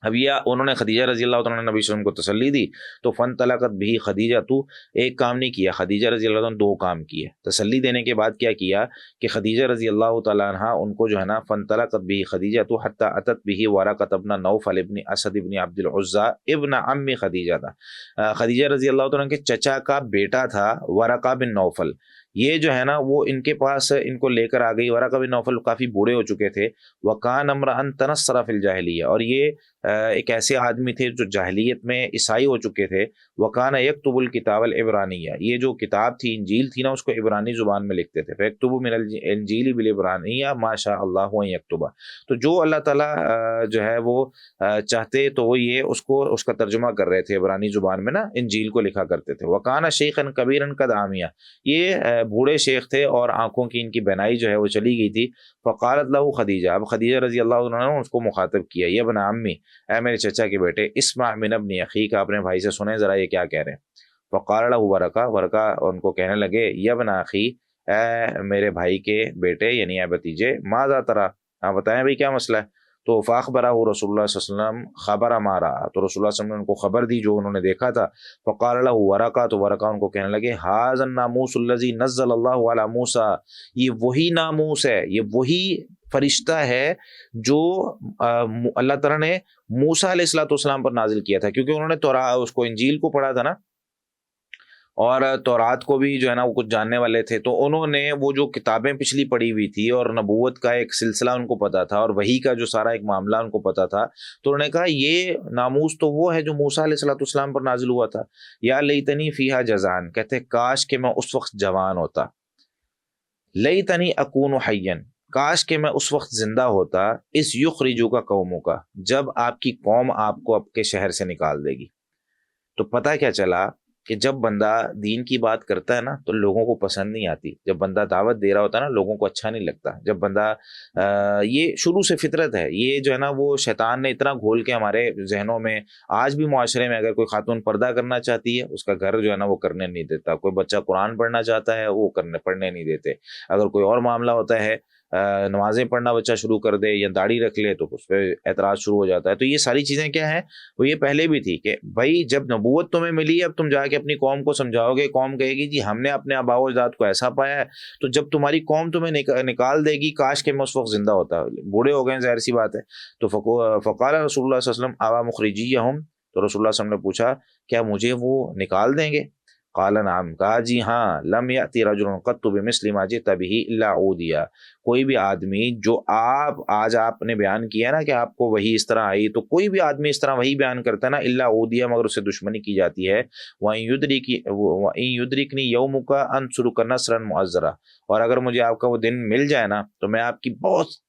A: اب یہ انہوں نے خدیجہ رضی اللہ عنہ نے نبی صلی اللہ علیہ وسلم کو تسلی دی، تو فانطلقت بھی خدیجہ، تو ایک کام نہیں کیا خدیجہ رضی اللہ عنہ، 2 کام کیے۔ تسلی دینے کے بعد کیا کیا کہ خدیجہ رضی اللہ تعالیٰ عنہ ان کو جو ہے نا فانطلقت بھی خدیجہ تو حتی اتت بھی ورقۃ ابن نوفل ابن اسد ابن عبد العزیٰ ابن عم خدیجہ تھا، خدیجہ رضی اللہ تعالیٰ کے چچا کا بیٹا تھا ورقہ بن نوفل، یہ جو ہے نا وہ ان کے پاس ان کو لے کر آ گئی۔ ورقہ بن نوفل کافی بوڑھے ہو چکے تھے، وکان امرأ تنصر فی الجاہلیہ، اور یہ ایک ایسے آدمی تھے جو جاہلیت میں عیسائی ہو چکے تھے۔ وکان یکتب الکتاب العبرانیہ، یہ جو کتاب تھی انجیل تھی نا اس کو عبرانی زبان میں لکھتے تھے، فیکتب من الانجیل بالعبرانیہ ما شاء اللہ ان یکتبہ، تو جو اللہ تعالیٰ جو ہے وہ چاہتے تو وہ یہ اس کا ترجمہ کر رہے تھے عبرانی زبان میں نا، انجیل کو لکھا کرتے تھے۔ وکان شیخا کبیرا قد عامیہ، یہ بوڑھے شیخ تھے اور آنکھوں کی ان کی بینائی جو ہے وہ چلی گئی تھی۔ فقالت له خدیجہ، اب خدیجہ رضی اللہ عنہ نے اس کو مخاطب کیا، یہ ابن عمی، اے میرے چچا کے بیٹے، اسمع من ابن اخیک، اپنے بھائی سے سنیں ذرا یہ کیا کہہ رہے ہیں۔ فقال له ورقہ ان کو کہنے لگے، یا ابن اخی، اے میرے بھائی کے بیٹے یعنی اے بھتیجے، ماذا ترى، آپ بتائیں بھائی کیا مسئلہ ہے۔ تو فاخبرہ رسول اللہ صلی اللہ علیہ وسلم خبر ما رأى، تو رسول اللہ صلی اللہ علیہ وسلم نے ان کو خبر دی جو انہوں نے دیکھا تھا۔ فقال له ورقہ، تو ورقہ ان کو کہنے لگے، ھذا الناموس الذی نزل اللہ علی موسیٰ، یہ وہی ناموس ہے، یہ وہی فرشتہ ہے جو اللہ تعالیٰ نے موسیٰ علیہ الصلوۃ والسلام پر نازل کیا تھا، کیونکہ انہوں نے اس کو انجیل کو پڑھا تھا نا، اور تورات کو بھی جو ہے نا وہ کچھ جاننے والے تھے، تو انہوں نے وہ جو کتابیں پچھلی پڑھی ہوئی تھی اور نبوت کا ایک سلسلہ ان کو پتا تھا اور وحی کا جو سارا ایک معاملہ ان کو پتا تھا، تو انہوں نے کہا یہ ناموس تو وہ ہے جو موسیٰ علیہ الصلوۃ والسلام پر نازل ہوا تھا۔ یا لیتنی فیہا جزان، کہتے کاش کہ میں اس وقت جوان ہوتا، لیتنی اکون حیا، کاش کہ میں اس وقت زندہ ہوتا، اس یخرجو کا قوموں کا، جب آپ کی قوم آپ کو آپ کے شہر سے نکال دے گی۔ تو پتہ کیا چلا کہ جب بندہ دین کی بات کرتا ہے نا تو لوگوں کو پسند نہیں آتی، جب بندہ دعوت دے رہا ہوتا ہے نا لوگوں کو اچھا نہیں لگتا، جب بندہ یہ شروع سے فطرت ہے، یہ جو ہے نا وہ شیطان نے اتنا گھول کے ہمارے ذہنوں میں، آج بھی معاشرے میں اگر کوئی خاتون پردہ کرنا چاہتی ہے اس کا گھر جو ہے نا وہ کرنے نہیں دیتا، کوئی بچہ قرآن پڑھنا چاہتا ہے وہ پڑھنے نہیں دیتے، اگر کوئی اور معاملہ ہوتا ہے نمازیں پڑھنا بچہ شروع کر دے یا داڑھی رکھ لے تو اس پہ اعتراض شروع ہو جاتا ہے۔ تو یہ ساری چیزیں کیا ہیں، وہ یہ پہلے بھی تھی کہ بھائی جب نبوت تمہیں ملی اب تم جا کے اپنی قوم کو سمجھاؤ گے، قوم کہے گی جی ہم نے اپنے آباء و اجداد کو ایسا پایا ہے، تو جب تمہاری قوم تمہیں نکال دے گی کاش کہ میں اس وقت زندہ ہوتا، بوڑھے ہو گئے ظاہر سی بات ہے۔ تو فقال رسول اللہ صلی اللہ علیہ وسلم اوا مخرجیہم، تو رسول اللہ صلی اللہ علیہ وسلم نے پوچھا کیا مجھے وہ نکال دیں گے؟ قال نعم، کہا جی ہاں، لم یأتی رجل قط بمثل ما جئت به الا عودیا، کوئی بھی آدمی جو آج آپ نے بیان کیا نا کہ آپ کو وہی اس طرح آئی، تو کوئی بھی آدمی اس طرح وہی بیان کرتا ہے نا الا عودیا، مگر اس سے دشمنی کی جاتی ہے۔ وَإِن يُدْرِكْنِي يَوْمُكَ أَنْصُرُكَ نَصْرًا مُعَزَّرًا، اور اگر مجھے آپ کا وہ دن مل جائے نا تو میں آپ کی بہت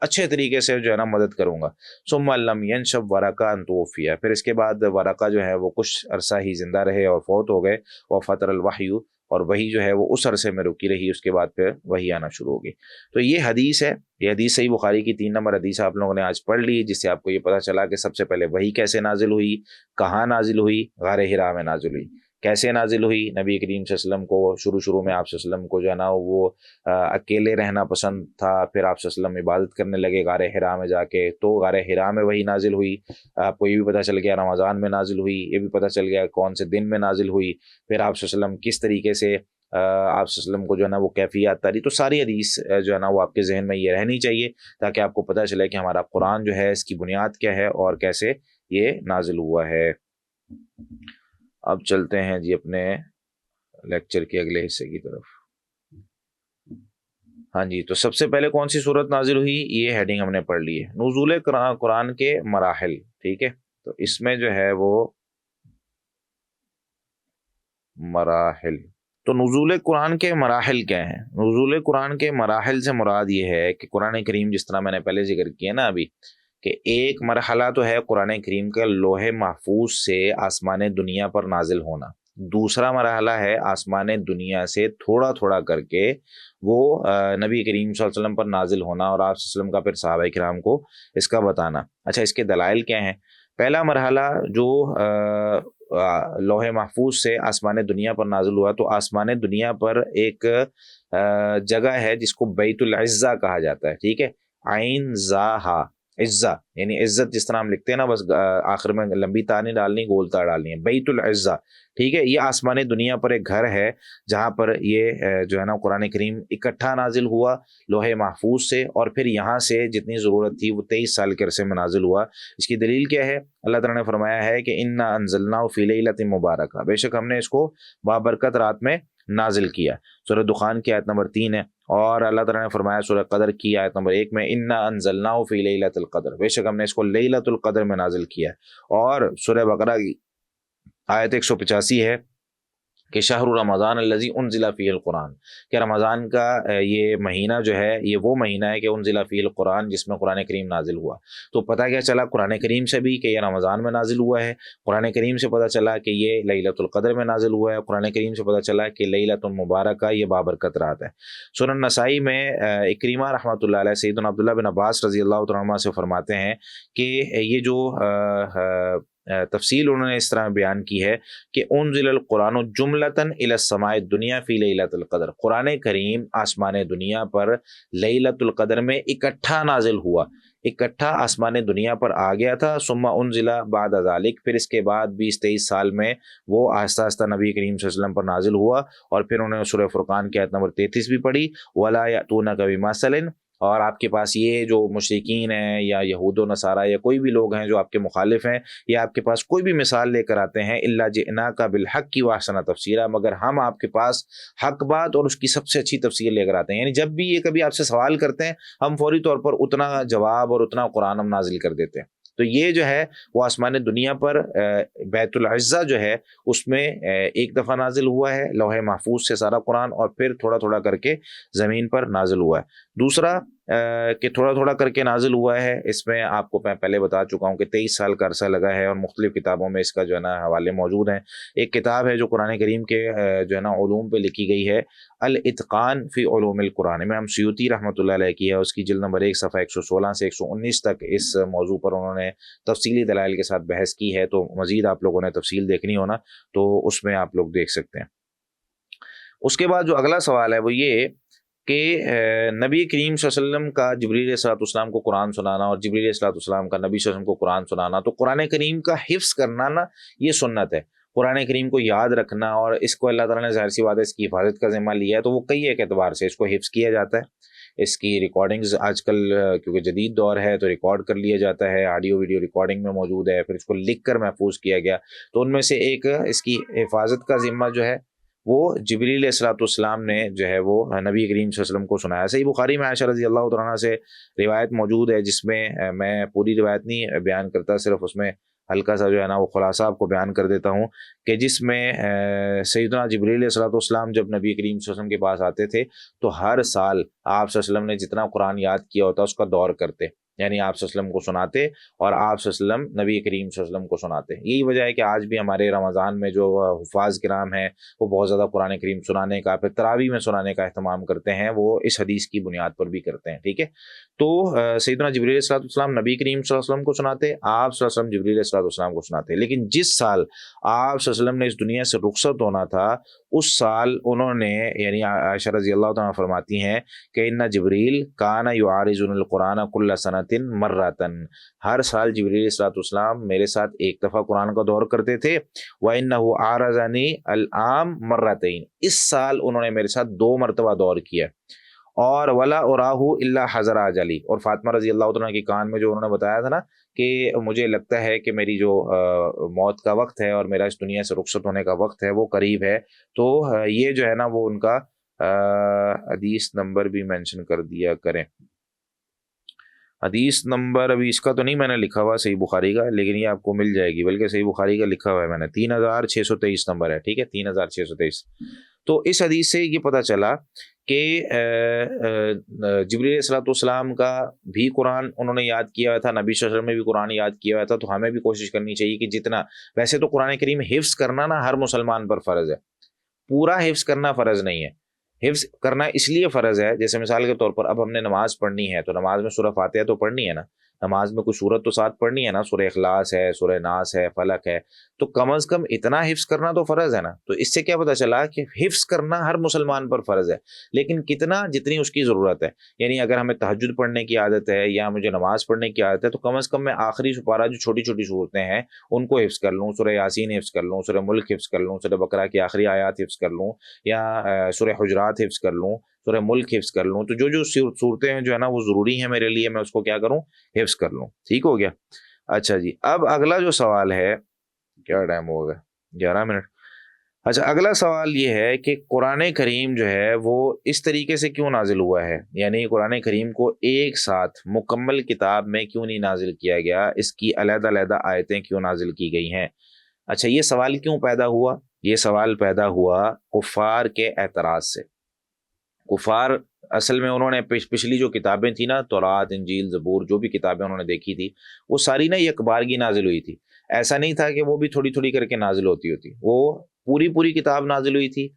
A: اچھے طریقے سے جو ہے نا مدد کروں گا۔ ثم لم ينشب ورقہ ان توفی، پھر اس کے بعد ورقہ جو ہے وہ کچھ عرصہ ہی زندہ رہے اور فوت ہو گئے۔ وفتر الوحی، اور وہی جو ہے وہ اس عرصے میں رکی رہی، اس کے بعد پھر وہی آنا شروع ہو گئی۔ تو یہ حدیث ہے، یہ حدیث صحیح بخاری کی 3 نمبر حدیث آپ لوگوں نے آج پڑھ لی، جس سے آپ کو یہ پتہ چلا کہ سب سے پہلے وہی کیسے نازل ہوئی، کہاں نازل ہوئی، غار حرا میں نازل ہوئی۔ کیسے نازل ہوئی، نبی کریم صلی اللہ علیہ وسلم کو شروع میں آپ صلی اللہ علیہ وسلم کو جو ہے نا وہ اکیلے رہنا پسند تھا، پھر آپ صلی اللہ علیہ وسلم عبادت کرنے لگے غار حرا میں جا کے، تو غار حرا میں وہی نازل ہوئی۔ آپ کو یہ بھی پتہ چل گیا رمضان میں نازل ہوئی، یہ بھی پتہ چل گیا کون سے دن میں نازل ہوئی، پھر آپ صلی اللہ علیہ وسلم کس طریقے سے آپ صلی اللہ علیہ وسلم کو جو ہے نا وہ کیفیات تاری، تو ساری حدیث جو ہے نا وہ آپ کے ذہن میں یہ رہنی چاہیے تاکہ آپ کو پتہ چلے کہ ہمارا قرآن جو ہے اس کی بنیاد کیا ہے اور کیسے یہ نازل ہوا ہے۔ اب چلتے ہیں جی اپنے لیکچر کے اگلے حصے کی طرف۔ ہاں جی، تو سب سے پہلے کون سی صورت نازل ہوئی، یہ ہیڈنگ ہم نے پڑھ لی ہے، نزول قرآن کے مراحل، ٹھیک ہے۔ تو اس میں جو ہے وہ مراحل، تو نزول قرآن کے مراحل کیا ہیں؟ نزول قرآن کے مراحل سے مراد یہ ہے کہ قرآن کریم، جس طرح میں نے پہلے ذکر کیا نا ابھی، کہ ایک مرحلہ تو ہے قرآن کریم کا لوح محفوظ سے آسمان دنیا پر نازل ہونا، دوسرا مرحلہ ہے آسمان دنیا سے تھوڑا تھوڑا کر کے وہ نبی کریم صلی اللہ علیہ وسلم پر نازل ہونا، اور آپ صلی اللہ علیہ وسلم کا پھر صحابہ کرام کو اس کا بتانا۔ اچھا، اس کے دلائل کیا ہیں؟ پہلا مرحلہ جو لوح محفوظ سے آسمان دنیا پر نازل ہوا، تو آسمان دنیا پر ایک جگہ ہے جس کو بیت العزہ کہا جاتا ہے، ٹھیک ہے، عین زا ہا، عزہ یعنی عزت، جس طرح ہم لکھتے ہیں نا، بس آخر میں لمبی تا نہیں ڈالنی، گول تا ڈالنی ہے، بیت العزہ، ٹھیک ہے۔ یہ آسمان دنیا پر ایک گھر ہے جہاں پر یہ جو ہے نا قرآن کریم اکٹھا نازل ہوا لوح محفوظ سے، اور پھر یہاں سے جتنی ضرورت تھی وہ 23 سال کے عرصے میں نازل ہوا۔ اس کی دلیل کیا ہے؟ اللہ تعالیٰ نے فرمایا ہے کہ انا انزلناہ فی لیلۃ مبارکہ، بے شک ہم نے اس کو بابرکت رات میں نازل کیا۔ سورہ دخان کی آیت نمبر 3 ہے، اور اللہ تعالیٰ نے فرمایا سورہ قدر کی آیت نمبر 1 میں انا انزلناہ فی لیلۃ القدر، بے شک ہم نے اس کو لیلۃ القدر میں نازل کیا۔ اور سورہ بقرہ کی آیت 185 ہے کہ شہر رمضان الذی انزل فیہ القرآن، کہ رمضان کا یہ مہینہ جو ہے یہ وہ مہینہ ہے کہ انزل فیہ القرآن، جس میں قرآن کریم نازل ہوا۔ تو پتہ کیا چلا قرآن کریم سے بھی کہ یہ رمضان میں نازل ہوا ہے، قرآن کریم سے پتہ چلا کہ یہ لیلۃ القدر میں نازل ہوا ہے، قرآن کریم سے پتہ چلا کہ لیلۃ المبارکہ یہ بابرکت رات ہے۔ سنن نسائی میں اکریمہ رحمۃ اللہ علیہ سیدنا عبداللہ بن عباس رضی اللہ تعالیٰ عنہ سے فرماتے ہیں کہ یہ جو تفصیل انہوں نے اس طرح بیان کی ہے کہ انزل القرآن جملتاً الی السماء الدنیا فی لیلۃ القدر، قرآن کریم آسمان دنیا پر لیلۃ القدر میں اکٹھا نازل ہوا، اکٹھا آسمان دنیا پر آ گیا تھا۔ ثم انزل بعد ذلک، پھر اس کے بعد 20-23 سال میں وہ آہستہ آہستہ نبی کریم صلی اللہ علیہ وسلم پر نازل ہوا، اور پھر انہوں نے سورہ فرقان کی آیت نمبر 33 بھی پڑھی، وَلَا يَأْتُونَكَ بِمَثَلٍ، اور آپ کے پاس یہ جو مشرکین ہیں یا یہود و نصارہ یا کوئی بھی لوگ ہیں جو آپ کے مخالف ہیں، یا آپ کے پاس کوئی بھی مثال لے کر آتے ہیں، الا جئناک بالحق واحسن تفسیرا، مگر ہم آپ کے پاس حق بات اور اس کی سب سے اچھی تفسیر لے کر آتے ہیں۔ یعنی جب بھی یہ کبھی آپ سے سوال کرتے ہیں، ہم فوری طور پر اتنا جواب اور اتنا قرآن ہم نازل کر دیتے ہیں۔ تو یہ جو ہے وہ آسمان دنیا پر بیت العزہ جو ہے اس میں ایک دفعہ نازل ہوا ہے لوح محفوظ سے سارا قرآن، اور پھر تھوڑا تھوڑا کر کے زمین پر نازل ہوا ہے۔ دوسرا کہ تھوڑا تھوڑا کر کے نازل ہوا ہے، اس میں آپ کو میں پہلے بتا چکا ہوں کہ 23 سال کا عرصہ لگا ہے، اور مختلف کتابوں میں اس کا جو ہے نا حوالے موجود ہیں۔ ایک کتاب ہے جو قرآن کریم کے جو ہے نا علوم پہ لکھی گئی ہے، الاتقان فی علوم القرآن، امام سیوطی رحمۃ اللہ علیہ کی ہے، اس کی جلد نمبر 1 صفحہ 116 سے 119 تک اس موضوع پر انہوں نے تفصیلی دلائل کے ساتھ بحث کی ہے۔ تو مزید آپ لوگوں نے تفصیل دیکھنی ہونا تو اس میں آپ لوگ دیکھ سکتے ہیں۔ اس کے بعد جو اگلا سوال ہے وہ یہ کہ نبی کریم صلی اللہ علیہ وسلم کا جبریل علیہ الصلوۃ والسلام کو قرآن سنانا، اور جبریل علیہ الصلوۃ والسلام کا نبی صلی اللہ علیہ وسلم کو قرآن سنانا، تو قرآن کریم کا حفظ کرنا نا یہ سنت ہے، قرآن کریم کو یاد رکھنا، اور اس کو اللہ تعالیٰ نے ظاہر سی بات ہے اس کی حفاظت کا ذمہ لیا ہے، تو وہ کئی ایک اعتبار سے اس کو حفظ کیا جاتا ہے۔ اس کی ریکارڈنگز آج کل کیونکہ جدید دور ہے تو ریکارڈ کر لیا جاتا ہے، آڈیو ویڈیو ریکارڈنگ میں موجود ہے، پھر اس کو لکھ کر محفوظ کیا گیا۔ تو ان میں سے ایک اس کی حفاظت کا ذمہ جو ہے وہ جبریل علیہ الصلوۃ والسلام نے جو ہے وہ نبی کریم صلی اللہ علیہ وسلم کو سنایا۔ صحیح بخاری میں عائشہ رضی اللہ تعالیٰ عنہ سے روایت موجود ہے، جس میں میں پوری روایت نہیں بیان کرتا، صرف اس میں ہلکا سا جو ہے نا وہ خلاصہ آپ کو بیان کر دیتا ہوں، کہ جس میں سیدنا جبریل علیہ الصلوۃ والسلام جب نبی کریم صلی اللہ علیہ وسلم کے پاس آتے تھے تو ہر سال آپ صلی اللہ علیہ وسلم نے جتنا قرآن یاد کیا ہوتا اس کا دور کرتے، یعنی آپ صلی اللہ علیہ وسلم کو سناتے اور آپ صلی اللہ علیہ وسلم نبی کریم صلی اللہ علیہ وسلم کو سناتے۔ یہی وجہ ہے کہ آج بھی ہمارے رمضان میں جو حفاظ کرام ہیں وہ بہت زیادہ قرآن کریم سنانے کا، پھر تراویح میں سنانے کا اہتمام کرتے ہیں، وہ اس حدیث کی بنیاد پر بھی کرتے ہیں، ٹھیک ہے۔ تو سیدنا جبریل علیہ الصلوۃ والسلام نبی کریم صلی اللہ علیہ وسلم کو سناتے، آپ صلی اللہ علیہ وسلم جبریل علیہ الصلوۃ والسلام کو سناتے، لیکن جس سال آپ صلی اللہ علیہ وسلم نے اس دنیا سے رخصت ہونا تھا اس سال انہوں نے، یعنی عائشہ رضی اللہ تعالیٰ فرماتی ہیں کہ ان جبریل کان یعارضن القرآن کل سنۃ مرۃً، ہر سال جبریل علیہ الصلوۃ والسلام میرے ساتھ ایک دفعہ قرآن کا دور کرتے تھے، وَإِنَّهُ عَارَضَنِي الْعَامَ مَرَّتَيْنِ، اس سال انہوں نے میرے ساتھ 2 مرتبہ دور کیا، اور ولا اراہ الا حضر اجلی، اور فاطمہ رضی اللہ عنہ کی کان میں جو انہوں نے بتایا تھا نا کہ مجھے لگتا ہے کہ میری جو موت کا وقت ہے اور میرا اس دنیا سے رخصت ہونے کا وقت ہے وہ قریب ہے. تو یہ جو ہے نا وہ ان کا حدیث نمبر بھی مینشن کر دیا کریں. حدیث نمبر ابھی اس کا تو نہیں میں نے لکھا ہوا صحیح بخاری کا، لیکن یہ آپ کو مل جائے گی، بلکہ صحیح بخاری کا لکھا ہوا ہے میں نے، 3623 نمبر ہے. ٹھیک ہے، 3623. تو اس حدیث سے یہ پتہ چلا کہ جبریل علیہ الصلوۃ والسلام کا بھی قرآن انہوں نے یاد کیا ہوا تھا، نبی صلی اللہ علیہ وسلم نے بھی قرآن یاد کیا ہوا تھا. تو ہمیں بھی کوشش کرنی چاہیے کہ جتنا، ویسے تو قرآن کریم حفظ کرنا نا ہر مسلمان پر فرض ہے، پورا حفظ کرنا فرض نہیں ہے. حفظ کرنا اس لیے فرض ہے، جیسے مثال کے طور پر اب ہم نے نماز پڑھنی ہے تو نماز میں سورہ فاتحہ تو پڑھنی ہے نا، نماز میں کوئی سورت تو ساتھ پڑھنی ہے نا، سورہ اخلاص ہے، سورہ ناس ہے، فلق ہے، تو کم از کم اتنا حفظ کرنا تو فرض ہے نا. تو اس سے کیا پتہ چلا کہ حفظ کرنا ہر مسلمان پر فرض ہے، لیکن کتنا، جتنی اس کی ضرورت ہے. یعنی اگر ہمیں تہجد پڑھنے کی عادت ہے یا مجھے نماز پڑھنے کی عادت ہے تو کم از کم میں آخری سپارہ جو چھوٹی چھوٹی صورتیں ہیں ان کو حفظ کر لوں، سورہ یاسین حفظ کر لوں، سورہ ملک حفظ کر لوں، سورہ بقرہ کی آخری آیات حفظ کر لوں، یا سورہ حجرات حفظ کر لوں، سورہ ملک حفظ کر لوں. تو جو صورتیں ہیں جو ہے نا وہ ضروری ہیں میرے لیے، میں اس کو کیا کروں، حفظ کر لوں. ٹھیک ہو گیا. اچھا جی، اب اگلا جو سوال ہے، کیا ٹائم ہو گیا، 11 منٹ. اچھا، اگلا سوال یہ ہے کہ قرآن کریم جو ہے وہ اس طریقے سے کیوں نازل ہوا ہے، یعنی قرآن کریم کو ایک ساتھ مکمل کتاب میں کیوں نہیں نازل کیا گیا، اس کی علیحدہ علیحدہ آیتیں کیوں نازل کی گئی ہیں. اچھا، یہ سوال کیوں پیدا ہوا؟ یہ سوال پیدا ہوا کفار کے اعتراض سے. کفار اصل میں انہوں نے پچھلی جو کتابیں تھیں نا، تورات، انجیل، زبور، جو بھی کتابیں انہوں نے دیکھی تھی وہ ساری نا یک بارگی نازل ہوئی تھی. ایسا نہیں تھا کہ وہ بھی تھوڑی تھوڑی کر کے نازل ہوتی، وہ پوری کتاب نازل ہوئی تھی.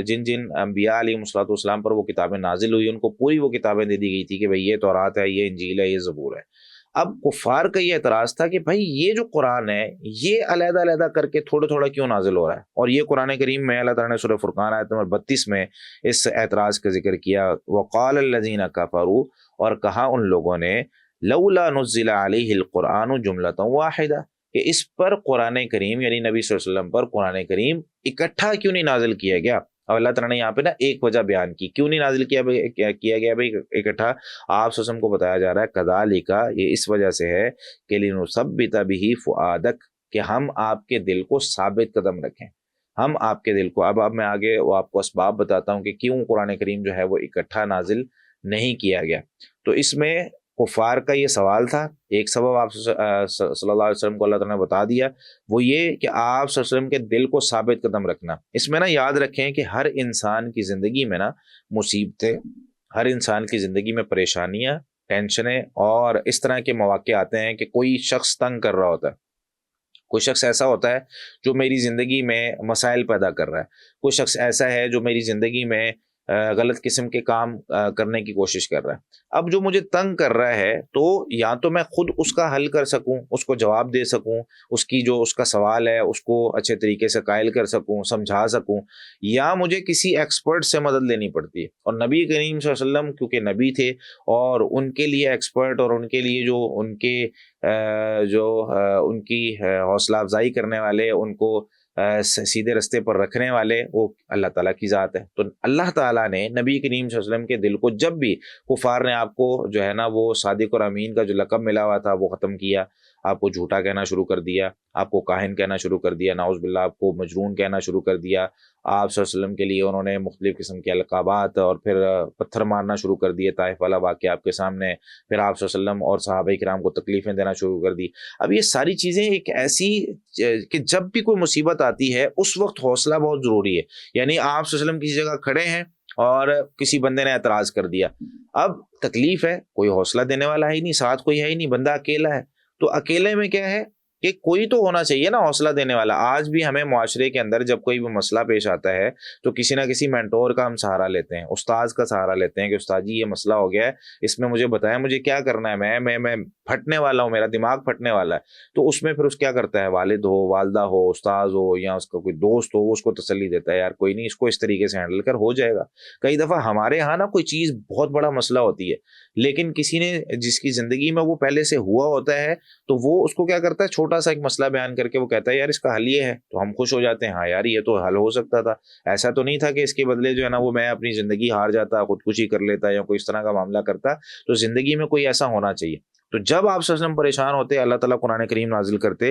A: جن انبیاء علیہ الصلوۃ والسلام پر وہ کتابیں نازل ہوئی ان کو پوری وہ کتابیں دے دی گئی تھی کہ بھئی یہ تورات ہے، یہ انجیل ہے، یہ زبور ہے. اب کفار کا یہ اعتراض تھا کہ بھائی یہ جو قرآن ہے یہ علیحدہ علیحدہ کر کے تھوڑا تھوڑا کیوں نازل ہو رہا ہے. اور یہ قرآن کریم میں اللہ تعالیٰ نے سورہ فرقان آیت نمبر 32 میں اس اعتراض کا ذکر کیا. وقال الذین کفروا، اور کہا ان لوگوں نے، لولا نزل علیہ القرآن جملۃ واحدہ، کہ اس پر قرآن کریم یعنی نبی صلی اللہ علیہ وسلم پر قرآن کریم اکٹھا کیوں نہیں نازل کیا گیا. اب اللہ تعالیٰ نے یہاں پہ نا ایک وجہ بیان کی کیوں نہیں نازل کیا گیا بھائی اکٹھا. آپ صلی اللہ علیہ وسلم کو بتایا جا رہا ہے کذالک، یہ اس وجہ سے ہے کہ لنثبت بہ فؤادک، کہ ہم آپ کے دل کو ثابت قدم رکھیں. ہم آپ کے دل کو، اب میں آگے وہ آپ کو اسباب بتاتا ہوں کہ کیوں قرآن کریم جو ہے وہ اکٹھا نازل نہیں کیا گیا. تو اس میں کفار کا یہ سوال تھا. ایک سبب آپ صلی اللہ علیہ وسلم کو اللہ تعالیٰ نے بتا دیا، وہ یہ کہ آپ صلی اللہ علیہ وسلم کے دل کو ثابت قدم رکھنا. اس میں نا یاد رکھیں کہ ہر انسان کی زندگی میں نا مصیبتیں، ہر انسان کی زندگی میں پریشانیاں، ٹینشنیں اور اس طرح کے مواقع آتے ہیں کہ کوئی شخص تنگ کر رہا ہوتا ہے، کوئی شخص ایسا ہوتا ہے جو میری زندگی میں مسائل پیدا کر رہا ہے، کوئی شخص ایسا ہے جو میری زندگی میں غلط قسم کے کام کرنے کی کوشش کر رہا ہے. اب جو مجھے تنگ کر رہا ہے تو یا تو میں خود اس کا حل کر سکوں، اس کو جواب دے سکوں، اس کی جو اس کا سوال ہے اس کو اچھے طریقے سے قائل کر سکوں، سمجھا سکوں، یا مجھے کسی ایکسپرٹ سے مدد لینی پڑتی ہے. اور نبی کریم صلی اللہ علیہ وسلم کیونکہ نبی تھے اور ان کے لیے ایکسپرٹ اور ان کے لیے جو ان کے ان کی حوصلہ افزائی کرنے والے، ان کو سیدھے رستے پر رکھنے والے، وہ اللہ تعالیٰ کی ذات ہے. تو اللہ تعالیٰ نے نبی کریم صلی اللہ علیہ وسلم کے دل کو، جب بھی کفار نے آپ کو جو ہے نا وہ صادق اور امین کا جو لقب ملا ہوا تھا وہ ختم کیا، آپ کو جھوٹا کہنا شروع کر دیا، آپ کو کاہن کہنا شروع کر دیا، نعوذ باللہ آپ کو مجنون کہنا شروع کر دیا، آپ صلی اللہ علیہ وسلم کے لیے انہوں نے مختلف قسم کے القابات اور پھر پتھر مارنا شروع کر دیے، طائف والا واقعہ آپ کے سامنے، پھر آپ صلی اللہ علیہ وسلم اور صحابہ کرام کو تکلیفیں دینا شروع کر دی. اب یہ ساری چیزیں ایک ایسی کہ جب بھی کوئی مصیبت آتی ہے اس وقت حوصلہ بہت ضروری ہے. یعنی آپ صلی اللہ علیہ وسلم کسی جگہ کھڑے ہیں اور کسی بندے نے اعتراض کر دیا، اب تکلیف ہے، کوئی حوصلہ دینے والا ہے ہی نہیں، ساتھ کوئی ہے ہی نہیں، بندہ اکیلا ہے. تو اکیلے میں کیا ہے کہ کوئی تو ہونا چاہیے نا حوصلہ دینے والا. آج بھی ہمیں معاشرے کے اندر جب کوئی بھی مسئلہ پیش آتا ہے تو کسی نہ کسی مینٹور کا ہم سہارا لیتے ہیں، استاذ کا سہارا لیتے ہیں کہ استاد جی یہ مسئلہ ہو گیا ہے، اس میں مجھے بتائیں مجھے کیا کرنا ہے، میں پھٹنے والا ہوں، میرا دماغ پھٹنے والا ہے. تو اس میں پھر اس کیا کرتا ہے، والد ہو، والدہ ہو، استاذ ہو یا اس کا کوئی دوست ہو، وہ اس کو تسلی دیتا ہے، یار کوئی نہیں، اس کو اس طریقے سے ہینڈل کر ہو جائے گا. کئی دفعہ ہمارے ہاں نا کوئی چیز بہت بڑا مسئلہ ہوتی ہے، لیکن کسی نے جس کی زندگی میں وہ پہلے سے ہوا ہوتا ہے تو وہ اس کو کیا کرتا ہے، چھوٹا سا ایک مسئلہ بیان کر کے وہ کہتا ہے یار اس کا حل یہ ہے، تو ہم خوش ہو جاتے ہیں، ہاں یار یہ تو حل ہو سکتا تھا، ایسا تو نہیں تھا کہ اس کے بدلے جو ہے نا وہ میں اپنی زندگی ہار جاتا، خودکشی کر لیتا یا کوئی اس طرح کا معاملہ کرتا. تو زندگی میں کوئی ایسا ہونا چاہیے. تو جب آپ صلی اللہ علیہ وسلم پریشان ہوتے اللہ تعالیٰ قرآن کریم نازل کرتے.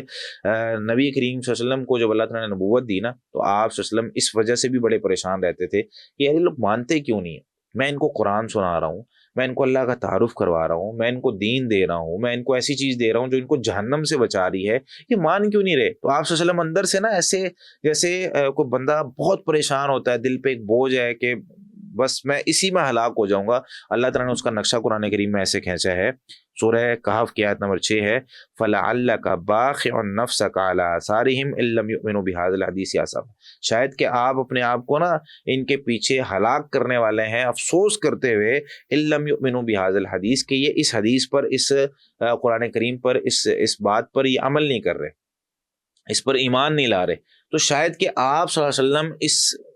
A: نبی کریم صلی اللہ علیہ وسلم کو جب اللہ تعالیٰ نے نبوت دی نا تو آپ صلی اللہ علیہ وسلم اس وجہ سے بھی بڑے پریشان رہتے تھے کہ یار یہ لوگ مانتے کیوں نہیں ہیں. میں ان کو قرآن سنا رہا ہوں, میں ان کو اللہ کا تعارف کروا رہا ہوں, میں ان کو دین دے رہا ہوں, میں ان کو ایسی چیز دے رہا ہوں جو ان کو جہنم سے بچا رہی ہے, یہ مان کیوں نہیں رہے. تو آپ صلی اللہ علیہ وسلم اندر سے نا ایسے جیسے کوئی بندہ بہت پریشان ہوتا ہے, دل پہ ایک بوجھ ہے کہ بس میں اسی میں ہلاک ہو جاؤں گا. اللہ تعالیٰ نے اس کا نقشہ قرآن کریم میں ایسے کھینچا ہے. سورہ کہف کی آیت نمبر 6 ہے فَلَعَلَّكَ بَاخِعٌ نَفْسَكَ عَلَىٰ آثَارِهِمْ إِن لَّمْ يُؤْمِنُوا بِهَٰذَا الْحَدِيثِ أَسَفًا. شاید کہ آپ اپنے آپ کو نا ان کے پیچھے ہلاک کرنے والے ہیں افسوس کرتے ہوئے إِن لَّمْ يُؤْمِنُوا بِهَٰذَا الْحَدِيثِ کہ یہ اس حدیث پر, اس قرآن کریم پر, اس بات پر یہ عمل نہیں کر رہے, اس پر ایمان نہیں لا رہے. تو شاید کہ آپ صلی اللہ علیہ وسلم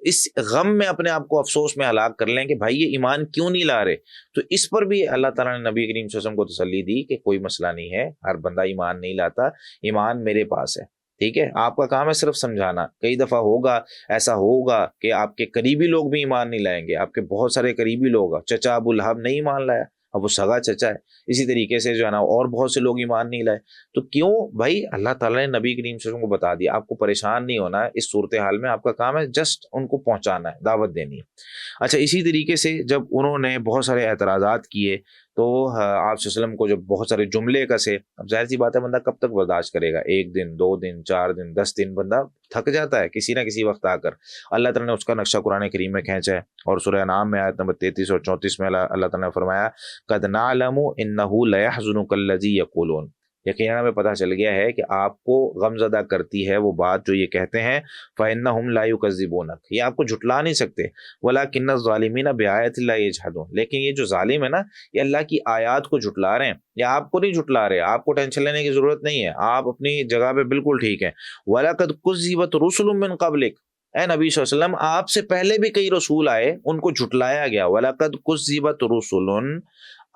A: اس غم میں اپنے آپ کو افسوس میں ہلاک کر لیں کہ بھائی یہ ایمان کیوں نہیں لا رہے. تو اس پر بھی اللہ تعالیٰ نے نبی کریم صلی اللہ علیہ وسلم کو تسلی دی کہ کوئی مسئلہ نہیں ہے, ہر بندہ ایمان نہیں لاتا, ایمان میرے پاس ہے. ٹھیک ہے, آپ کا کام ہے صرف سمجھانا. کئی دفعہ ہوگا ایسا ہوگا کہ آپ کے قریبی لوگ بھی ایمان نہیں لائیں گے. آپ کے بہت سارے قریبی لوگ, چچا ابو لہب نہیں ایمان لایا, اب وہ سگا چچا ہے. اسی طریقے سے جو ہے نا اور بہت سے لوگ ایمان نہیں لائے. تو کیوں بھائی, اللہ تعالیٰ نے نبی کریم صلی اللہ علیہ وسلم کو بتا دیا, آپ کو پریشان نہیں ہونا ہے اس صورتحال میں, آپ کا کام ہے جسٹ ان کو پہنچانا ہے, دعوت دینی ہے. اچھا, اسی طریقے سے جب انہوں نے بہت سارے اعتراضات کیے تو آپ صلی اللہ علیہ وسلم کو جب بہت سارے جملے کسے, اب ظاہر سی بات ہے بندہ کب تک برداشت کرے گا, 1 دن 2 دن 4 دن 10 دن, بندہ تھک جاتا ہے کسی نہ کسی وقت آ کر. اللہ تعالیٰ نے اس کا نقشہ قرآن کریم میں کھینچا ہے. اور سورہ انعام میں آیت نمبر 33 اور 34 میں اللہ تعالیٰ نے فرمایا قَدْ نَعْلَمُ إِنَّهُ لَيَحْزُنُكَ الَّذِي يَقُولُونَ, یقیناً ہمیں پتہ چل گیا ہے کہ آپ کو غم زدہ کرتی ہے وہ بات جو یہ کہتے ہیں. فَإِنَّهُمْ لَا يُكَذِّبُونَكَ, یہ آپ کو جھٹلا نہیں سکتے. وَلَكِنَّ الظَّالِمِينَ بِآيَاتِ اللَّهِ يَجْحَدُونَ, لیکن یہ جو ظالم ہے نا یہ اللہ کی آیات کو جھٹلا رہے ہیں. یا آپ کو نہیں جھٹلا رہے, آپ کو ٹینشن لینے کی ضرورت نہیں ہے, آپ اپنی جگہ پہ بالکل ٹھیک ہیں. وَلَقَدْ كُذِّبَتْ رُسُلٌ مِّن قَبْلِكَ, اے نبی صلی اللہ علیہ وسلم آپ سے پہلے بھی کئی رسول آئے, ان کو جھٹلایا گیا. وَلَقَدْ كُذِّبَتْ رُسُلٌ,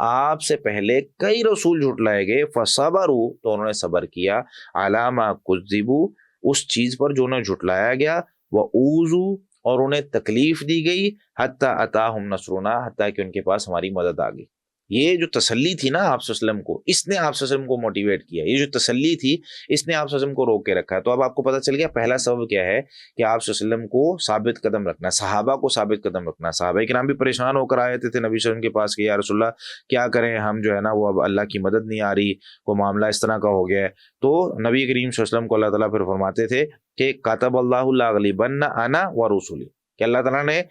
A: آپ سے پہلے کئی رسول جھٹلائے گئے. فَصَبَرُوا, تو انہوں نے صبر کیا. عَلَىٰ مَا كُذِّبُوا, اس چیز پر جو انہیں جھٹلایا گیا. وَأُوذُوا, اور انہیں تکلیف دی گئی. حَتَّىٰ أَتَاهُمْ نَصْرُنَا, حتیٰ کہ ان کے پاس ہماری مدد آ گئی. یہ جو تسلی تھی نا آپ صلی اللہ علیہ وسلم کو, اس نے آپ صلی اللہ علیہ وسلم کو موٹیویٹ کیا. یہ جو تسلی تھی اس نے آپ صلی اللہ علیہ وسلم کو روک کے رکھا ہے. تو اب آپ کو پتہ چل گیا پہلا سبب کیا ہے کہ آپ صلی اللہ علیہ وسلم کو ثابت قدم رکھنا, صحابہ کو ثابت قدم رکھنا. صحابہ کرام بھی پریشان ہو کر آئے تھے نبی صلی اللہ علیہ وسلم کے پاس کہ یا رسول اللہ کیا کریں, ہم جو ہے نا وہ اب اللہ کی مدد نہیں آ رہی, کوئی معاملہ اس طرح کا ہو گیا ہے. تو نبی کریم صلی اللہ علیہ وسلم کو اللہ تعالیٰ پھر فرماتے تھے کہ کاتب اللہ لاغلبن انا ورسولی, کہ اللہ تعالیٰ نے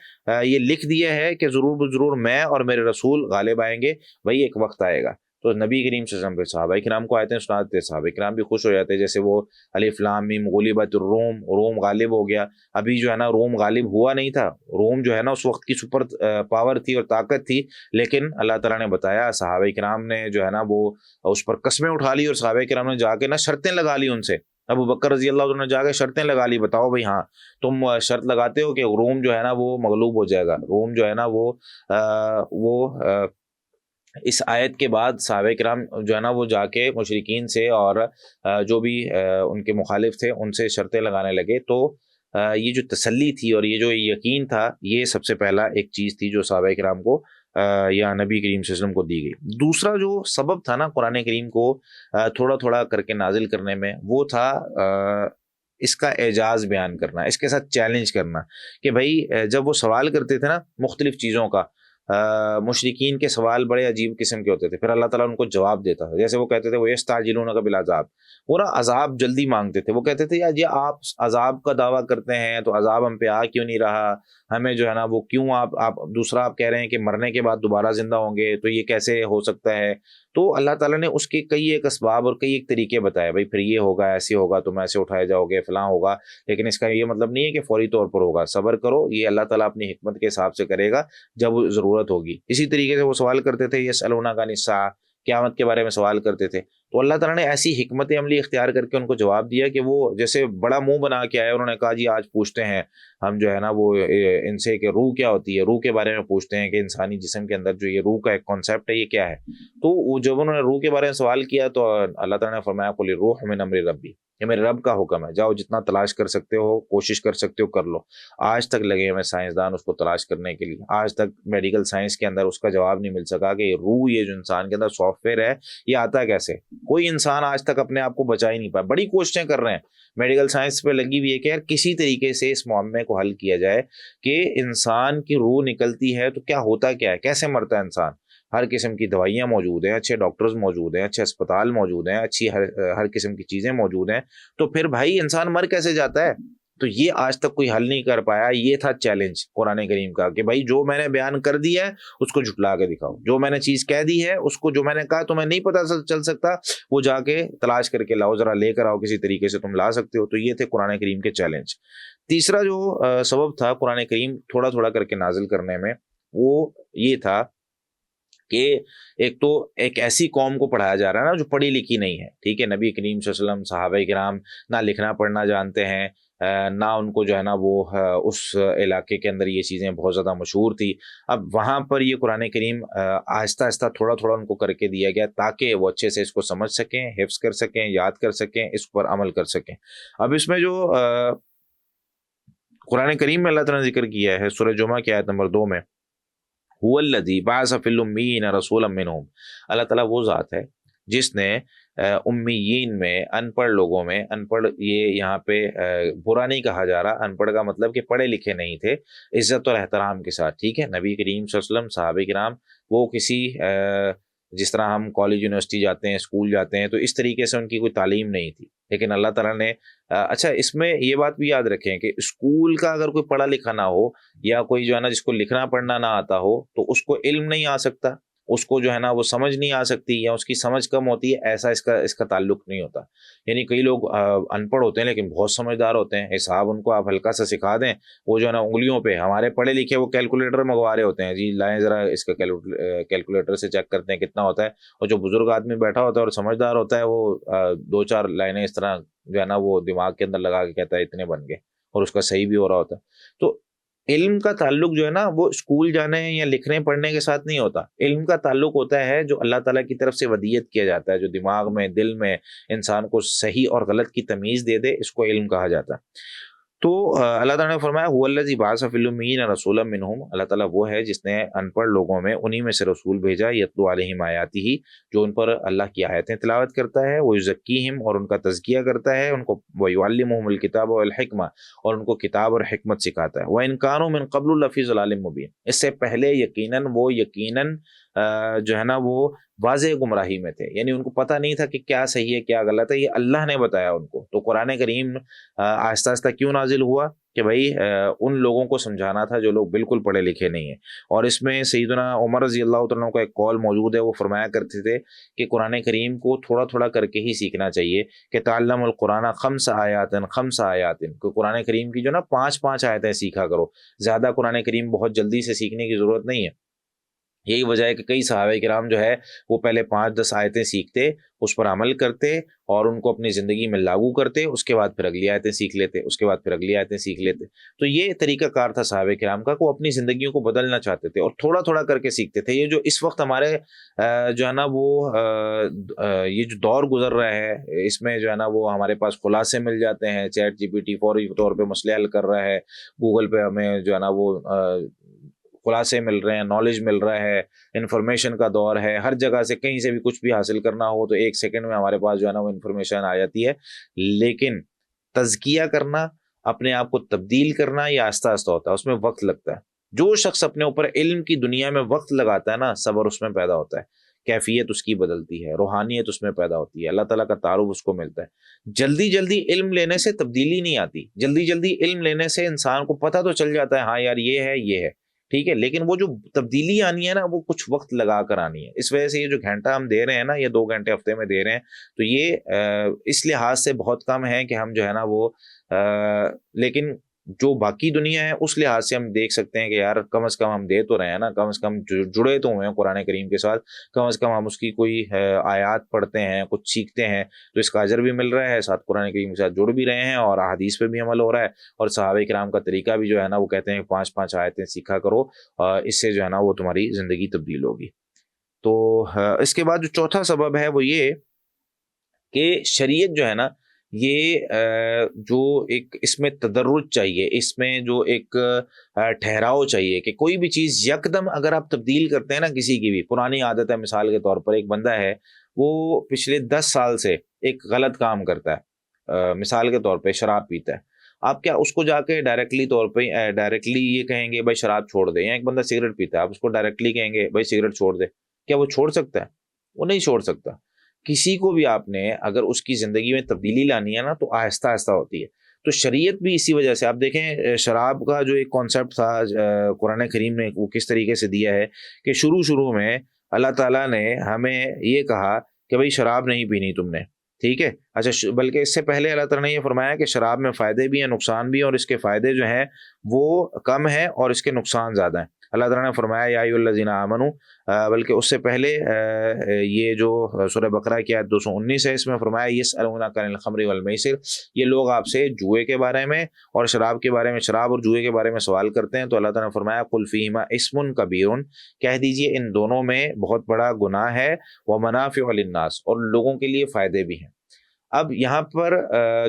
A: یہ لکھ دیا ہے کہ ضرور ضرور میں اور میرے رسول غالب آئیں گے, وہی ایک وقت آئے گا. تو نبی کریم صلی اللہ علیہ وسلم پہ صحابہ کرام کو آیتیں سناتے تھے, صحابہ کرام بھی خوش ہو جاتے, جیسے وہ الف لام میم غلبت الروم, روم غالب ہو گیا. ابھی جو ہے نا روم غالب ہوا نہیں تھا, روم جو ہے نا اس وقت کی سپر پاور تھی اور طاقت تھی, لیکن اللہ تعالیٰ نے بتایا, صحابہ کرام نے جو ہے نا وہ اس پر قسمیں اٹھا لی, اور صحابہ کرام نے جا کے نا شرطیں لگا لی ان سے. ابو بکر رضی اللہ عنہ نے جا کے شرطیں لگا لی, بتاؤ بھائی ہاں تم شرط لگاتے ہو کہ روم جو ہے نا وہ مغلوب ہو جائے گا. روم جو ہے نا وہ اس آیت کے بعد صحابہ کرام جو ہے نا وہ جا کے مشرکین سے اور جو بھی ان کے مخالف تھے ان سے شرطیں لگانے لگے. تو یہ جو تسلی تھی اور یہ جو یقین تھا, یہ سب سے پہلا ایک چیز تھی جو صحابہ کرام کو یا نبی کریم صلی اللہ علیہ وسلم کو دی گئی. دوسرا جو سبب تھا نا قرآن کریم کو تھوڑا تھوڑا کر کے نازل کرنے میں, وہ تھا اس کا اعجاز بیان کرنا, اس کے ساتھ چیلنج کرنا. کہ بھائی جب وہ سوال کرتے تھے نا مختلف چیزوں کا, مشرکین کے سوال بڑے عجیب قسم کے ہوتے تھے, پھر اللہ تعالیٰ ان کو جواب دیتا تھا. جیسے وہ کہتے تھے وہ یستعجلونک بالعذاب, وہ نا عذاب جلدی مانگتے تھے. وہ کہتے تھے یار یہ آپ عذاب کا دعویٰ کرتے ہیں تو عذاب ہم پہ آ کیوں نہیں رہا, ہمیں جو ہے نا وہ کیوں آپ دوسرا آپ کہہ رہے ہیں کہ مرنے کے بعد دوبارہ زندہ ہوں گے, تو یہ کیسے ہو سکتا ہے. تو اللہ تعالیٰ نے اس کے کئی ایک اسباب اور کئی ایک طریقے بتائے, بھائی پھر یہ ہوگا, ایسے ہوگا, تم ایسے اٹھائے جاؤ گے, فلاں ہوگا, لیکن اس کا یہ مطلب نہیں ہے کہ فوری طور پر ہوگا, صبر کرو, یہ اللہ تعالیٰ اپنی حکمت کے حساب سے کرے گا جب ضرورت ہوگی. اسی طریقے سے وہ سوال کرتے تھے یسألونک عن الساعۃ, قیامت کے بارے میں سوال کرتے تھے. تو اللہ تعالیٰ نے ایسی حکمت عملی اختیار کر کے ان کو جواب دیا کہ وہ جیسے بڑا منہ بنا کے آئے, انہوں نے کہا جی آج پوچھتے ہیں ہم جو ہے نا وہ ان سے کہ روح کیا ہوتی ہے, روح کے بارے میں پوچھتے ہیں کہ انسانی جسم کے اندر جو یہ روح کا ایک کانسیپٹ ہے یہ کیا ہے. تو جب انہوں نے روح کے بارے میں سوال کیا تو اللہ تعالیٰ نے فرمایا قل الروح من امر ربی, یہ میرے رب کا حکم ہے، جاؤ جتنا تلاش کر سکتے ہو، کوشش کر سکتے ہو کر لو۔ آج تک لگے ہمیں سائنسدان اس کو تلاش کرنے کے لیے، آج تک میڈیکل سائنس کے اندر اس کا جواب نہیں مل سکا کہ روح، یہ جو انسان کے اندر سافٹ ویئر ہے، یہ آتا ہے کیسے۔ کوئی انسان آج تک اپنے آپ کو بچا ہی نہیں پایا، بڑی کوششیں کر رہے ہیں، میڈیکل سائنس پہ لگی ہوئی ہے کہ یار کسی طریقے سے اس معمے کو حل کیا جائے کہ انسان کی روح نکلتی ہے تو کیا ہوتا کیا ہے، کیسے مرتا ہے انسان۔ ہر قسم کی دوائیاں موجود ہیں، اچھے ڈاکٹرز موجود ہیں، اچھے اسپتال موجود ہیں، اچھی ہر قسم کی چیزیں موجود ہیں، تو پھر بھائی انسان مر کیسے جاتا ہے؟ تو یہ آج تک کوئی حل نہیں کر پایا۔ یہ تھا چیلنج قرآن کریم کا کہ بھائی جو میں نے بیان کر دیا ہے اس کو جھٹلا کے دکھاؤ، جو میں نے چیز کہہ دی ہے اس کو، جو میں نے کہا تمہیں نہیں پتا چل سکتا، وہ جا کے تلاش کر کے لاؤ، ذرا لے کر آؤ، کسی طریقے سے تم لا سکتے ہو۔ تو یہ تھے قرآن کریم کے چیلنج۔ تیسرا جو سبب تھا قرآن کریم تھوڑا تھوڑا کر کے نازل کرنے میں، وہ یہ تھا کہ ایک تو ایک ایسی قوم کو پڑھایا جا رہا ہے نا جو پڑھی لکھی نہیں ہے، ٹھیک ہے، نبی کریم صلی اللہ علیہ وسلم، صحابہ کرام نہ لکھنا پڑھنا جانتے ہیں، نہ ان کو جو ہے نا وہ اس علاقے کے اندر یہ چیزیں بہت زیادہ مشہور تھی۔ اب وہاں پر یہ قرآن کریم آہستہ آہستہ تھوڑا تھوڑا ان کو کر کے دیا گیا تاکہ وہ اچھے سے اس کو سمجھ سکیں، حفظ کر سکیں، یاد کر سکیں، اس پر عمل کر سکیں۔ اب اس میں جو قرآن کریم میں اللہ تعالیٰ نے ذکر کیا ہے سورہ جمعہ کی آیت نمبر 2 میں، هو الذی بعث فی الامیین رسولا منہم، اللہ تعالیٰ وہ ذات ہے جس نے امیین میں، ان پڑھ لوگوں میں، ان پڑھ یہ یہاں پہ برا نہیں کہا جا رہا، ان پڑھ کا مطلب کہ پڑھے لکھے نہیں تھے، عزت اور احترام کے ساتھ، ٹھیک ہے، نبی کریم صلی اللہ علیہ وسلم، صحابہ کرام، وہ کسی جس طرح ہم کالج یونیورسٹی جاتے ہیں، اسکول جاتے ہیں، تو اس طریقے سے ان کی کوئی تعلیم نہیں تھی، لیکن اللہ تعالیٰ نے اچھا اس میں یہ بات بھی یاد رکھیں کہ اسکول کا اگر کوئی پڑھا لکھا نہ ہو، یا کوئی جو ہے نا جس کو لکھنا پڑھنا نہ آتا ہو، تو اس کو علم نہیں آ سکتا، اس کو جو ہے نا وہ سمجھ نہیں آ سکتی، یا اس کی سمجھ کم ہوتی ہے، ایسا اس کا تعلق نہیں ہوتا۔ یعنی کئی لوگ ان پڑھ ہوتے ہیں لیکن بہت سمجھدار ہوتے ہیں، حساب ان کو آپ ہلکا سا سکھا دیں، وہ جو ہے نا انگلیوں پہ، ہمارے پڑھے لکھے وہ کیلکولیٹر منگوا رہے ہوتے ہیں، جی لائیں ذرا اس کا کیلکولیٹر سے چیک کرتے ہیں کتنا ہوتا ہے، اور جو بزرگ آدمی بیٹھا ہوتا ہے اور سمجھدار ہوتا ہے وہ 2-4 لائنیں اس طرح جو ہے نا وہ دماغ کے اندر لگا کے کہتا ہے اتنے بن گئے، اور اس کا صحیح بھی ہو رہا ہوتا ہے۔ تو علم کا تعلق جو ہے نا وہ اسکول جانے یا لکھنے پڑھنے کے ساتھ نہیں ہوتا، علم کا تعلق ہوتا ہے جو اللہ تعالیٰ کی طرف سے ودیت کیا جاتا ہے، جو دماغ میں، دل میں انسان کو صحیح اور غلط کی تمیز دے دے، اس کو علم کہا جاتا ہے۔ تو اللہ تعالیٰ نے فرمایا هو الذی بعث فی الامیین رسولا منہم، اللہ تعالیٰ وہ ہے جس نے ان پڑھ لوگوں میں انہی میں سے رسول بھیجا، یتلو علیہم آیاتہ، جو ان پر اللہ کی آیتیں تلاوت کرتا ہے، ویزکیہم، اور ان کا تزکیہ کرتا ہے، ان کو ویعلمہم الکتاب والحکمہ، اور ان کو کتاب اور حکمت سکھاتا ہے، وان کانوا من قبل لفی ضلال مبین، اس سے پہلے یقیناً جو ہے نا وہ واضح گمراہی میں تھے، یعنی ان کو پتہ نہیں تھا کہ کیا صحیح ہے کیا غلط ہے، یہ اللہ نے بتایا ان کو۔ تو قرآن کریم آہستہ آہستہ کیوں نازل ہوا کہ بھائی ان لوگوں کو سمجھانا تھا جو لوگ بالکل پڑھے لکھے نہیں ہیں۔ اور اس میں سیدنا عمر رضی اللہ تعالیٰ کا ایک قول موجود ہے، وہ فرمایا کرتے تھے کہ قرآن کریم کو تھوڑا تھوڑا کر کے ہی سیکھنا چاہیے، کہ تعلم القرآن خمس آیات، کہ قرآن کریم کی جو نا 5 آیتیں سیکھا کرو، زیادہ قرآن کریم بہت جلدی سے سیکھنے کی ضرورت نہیں ہے۔ یہی وجہ ہے کہ کئی صحابہ کرام جو ہے وہ پہلے 5-10 آیتیں سیکھتے، اس پر عمل کرتے اور ان کو اپنی زندگی میں لاگو کرتے، اس کے بعد پھر اگلی آیتیں سیکھ لیتے، اس کے بعد پھر اگلی آیتیں سیکھ لیتے۔ تو یہ طریقہ کار تھا صحابہ کرام کا، وہ اپنی زندگیوں کو بدلنا چاہتے تھے اور تھوڑا تھوڑا کر کے سیکھتے تھے۔ یہ جو اس وقت ہمارے جو ہے نا وہ یہ جو دور گزر رہا ہے، اس میں جو ہے نا وہ ہمارے پاس خلاصے مل جاتے ہیں، چیٹ جی پی ٹی فوری طور پہ مسئلے حل کر رہا ہے، گوگل پہ ہمیں جو ہے نا وہ خلاصے مل رہے ہیں، نالج مل رہا ہے، انفارمیشن کا دور ہے، ہر جگہ سے کہیں سے بھی کچھ بھی حاصل کرنا ہو تو 1 سیکنڈ میں ہمارے پاس جو ہے نا وہ انفارمیشن آ جاتی ہے۔ لیکن تزکیہ کرنا، اپنے آپ کو تبدیل کرنا، یہ آہستہ آہستہ ہوتا ہے، اس میں وقت لگتا ہے۔ جو شخص اپنے اوپر علم کی دنیا میں وقت لگاتا ہے نا، صبر اس میں پیدا ہوتا ہے، کیفیت اس کی بدلتی ہے، روحانیت اس میں پیدا ہوتی ہے، اللہ تعالیٰ کا تعارف اس کو ملتا ہے۔ جلدی جلدی علم لینے سے تبدیلی نہیں آتی، جلدی جلدی علم لینے سے انسان کو پتہ تو چل جاتا ہے ہاں یار یہ ہے ٹھیک ہے، لیکن وہ جو تبدیلی آنی ہے نا وہ کچھ وقت لگا کر آنی ہے۔ اس وجہ سے یہ جو گھنٹہ ہم دے رہے ہیں نا، یہ 2 گھنٹے ہفتے میں دے رہے ہیں، تو یہ اس لحاظ سے بہت کم ہے کہ ہم جو ہے نا وہ لیکن جو باقی دنیا ہے اس لحاظ سے ہم دیکھ سکتے ہیں کہ یار کم از کم ہم دے تو رہے ہیں نا، کم از کم جڑے تو ہوئے ہیں قرآن کریم کے ساتھ، کم از کم ہم اس کی کوئی آیات پڑھتے ہیں، کچھ سیکھتے ہیں، تو اس کا اجر بھی مل رہا ہے، ساتھ قرآن کریم کے ساتھ جڑ بھی رہے ہیں، اور احادیث پہ بھی عمل ہو رہا ہے، اور صحابہ کرام کا طریقہ بھی جو ہے نا وہ کہتے ہیں 5 آیتیں سیکھا کرو، اس سے جو ہے نا وہ تمہاری زندگی تبدیل ہوگی۔ تو اس کے بعد جو چوتھا سبب ہے وہ یہ کہ شریعت جو ہے نا یہ جو ایک اس میں تدرج چاہیے، اس میں جو ایک ٹھہراؤ چاہیے کہ کوئی بھی چیز یکدم اگر آپ تبدیل کرتے ہیں نا، کسی کی بھی پرانی عادت ہے، مثال کے طور پر ایک بندہ ہے وہ پچھلے 10 سال سے ایک غلط کام کرتا ہے، مثال کے طور پہ شراب پیتا ہے، آپ کیا اس کو جا کے ڈائریکٹلی طور پہ ڈائریکٹلی یہ کہیں گے بھائی شراب چھوڑ دے؟ یا ایک بندہ سگریٹ پیتا ہے، آپ اس کو ڈائریکٹلی کہیں گے بھائی سگریٹ چھوڑ دے؟ کیا وہ چھوڑ سکتا ہے؟ وہ نہیں چھوڑ سکتا۔ کسی کو بھی آپ نے اگر اس کی زندگی میں تبدیلی لانی ہے نا تو آہستہ آہستہ ہوتی ہے۔ تو شریعت بھی اسی وجہ سے آپ دیکھیں، شراب کا جو ایک کانسیپٹ تھا قرآن کریم نے وہ کس طریقے سے دیا ہے کہ شروع میں اللہ تعالیٰ نے ہمیں یہ کہا کہ بھئی شراب نہیں پینی تم نے، ٹھیک ہے؟ اچھا، بلکہ اس سے پہلے اللہ تعالیٰ نے یہ فرمایا کہ شراب میں فائدے بھی ہیں، نقصان بھی ہیں، اور اس کے فائدے جو ہیں وہ کم ہیں اور اس کے نقصان زیادہ ہیں۔ اللہ تعالیٰ نے فرمایا یا ایھا الذین آمنوا، بلکہ اس سے پہلے یہ جو سورہ بقرہ کی آیت 219 ہے، اس میں فرمایا یسألونک عن الخمر والمیسر، یہ لوگ آپ سے جوئے کے بارے میں اور شراب کے بارے میں، شراب اور جوئے کے بارے میں سوال کرتے ہیں، تو اللہ تعالیٰ نے فرمایا قل فیہما اسم کبیر، کہہ دیجئے ان دونوں میں بہت بڑا گناہ ہے، ومنافع للناس، اور لوگوں کے لیے فائدے بھی ہیں۔ اب یہاں پر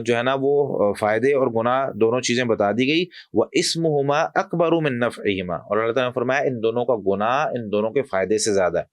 A: جو ہے نا وہ فائدے اور گناہ دونوں چیزیں بتا دی گئی، وَإِسْمُهُمَا أَكْبَرُ مِن نَفْعِهِمَا، اور اللہ تعالیٰ نے فرمایا ان دونوں کا گناہ ان دونوں کے فائدے سے زیادہ ہے۔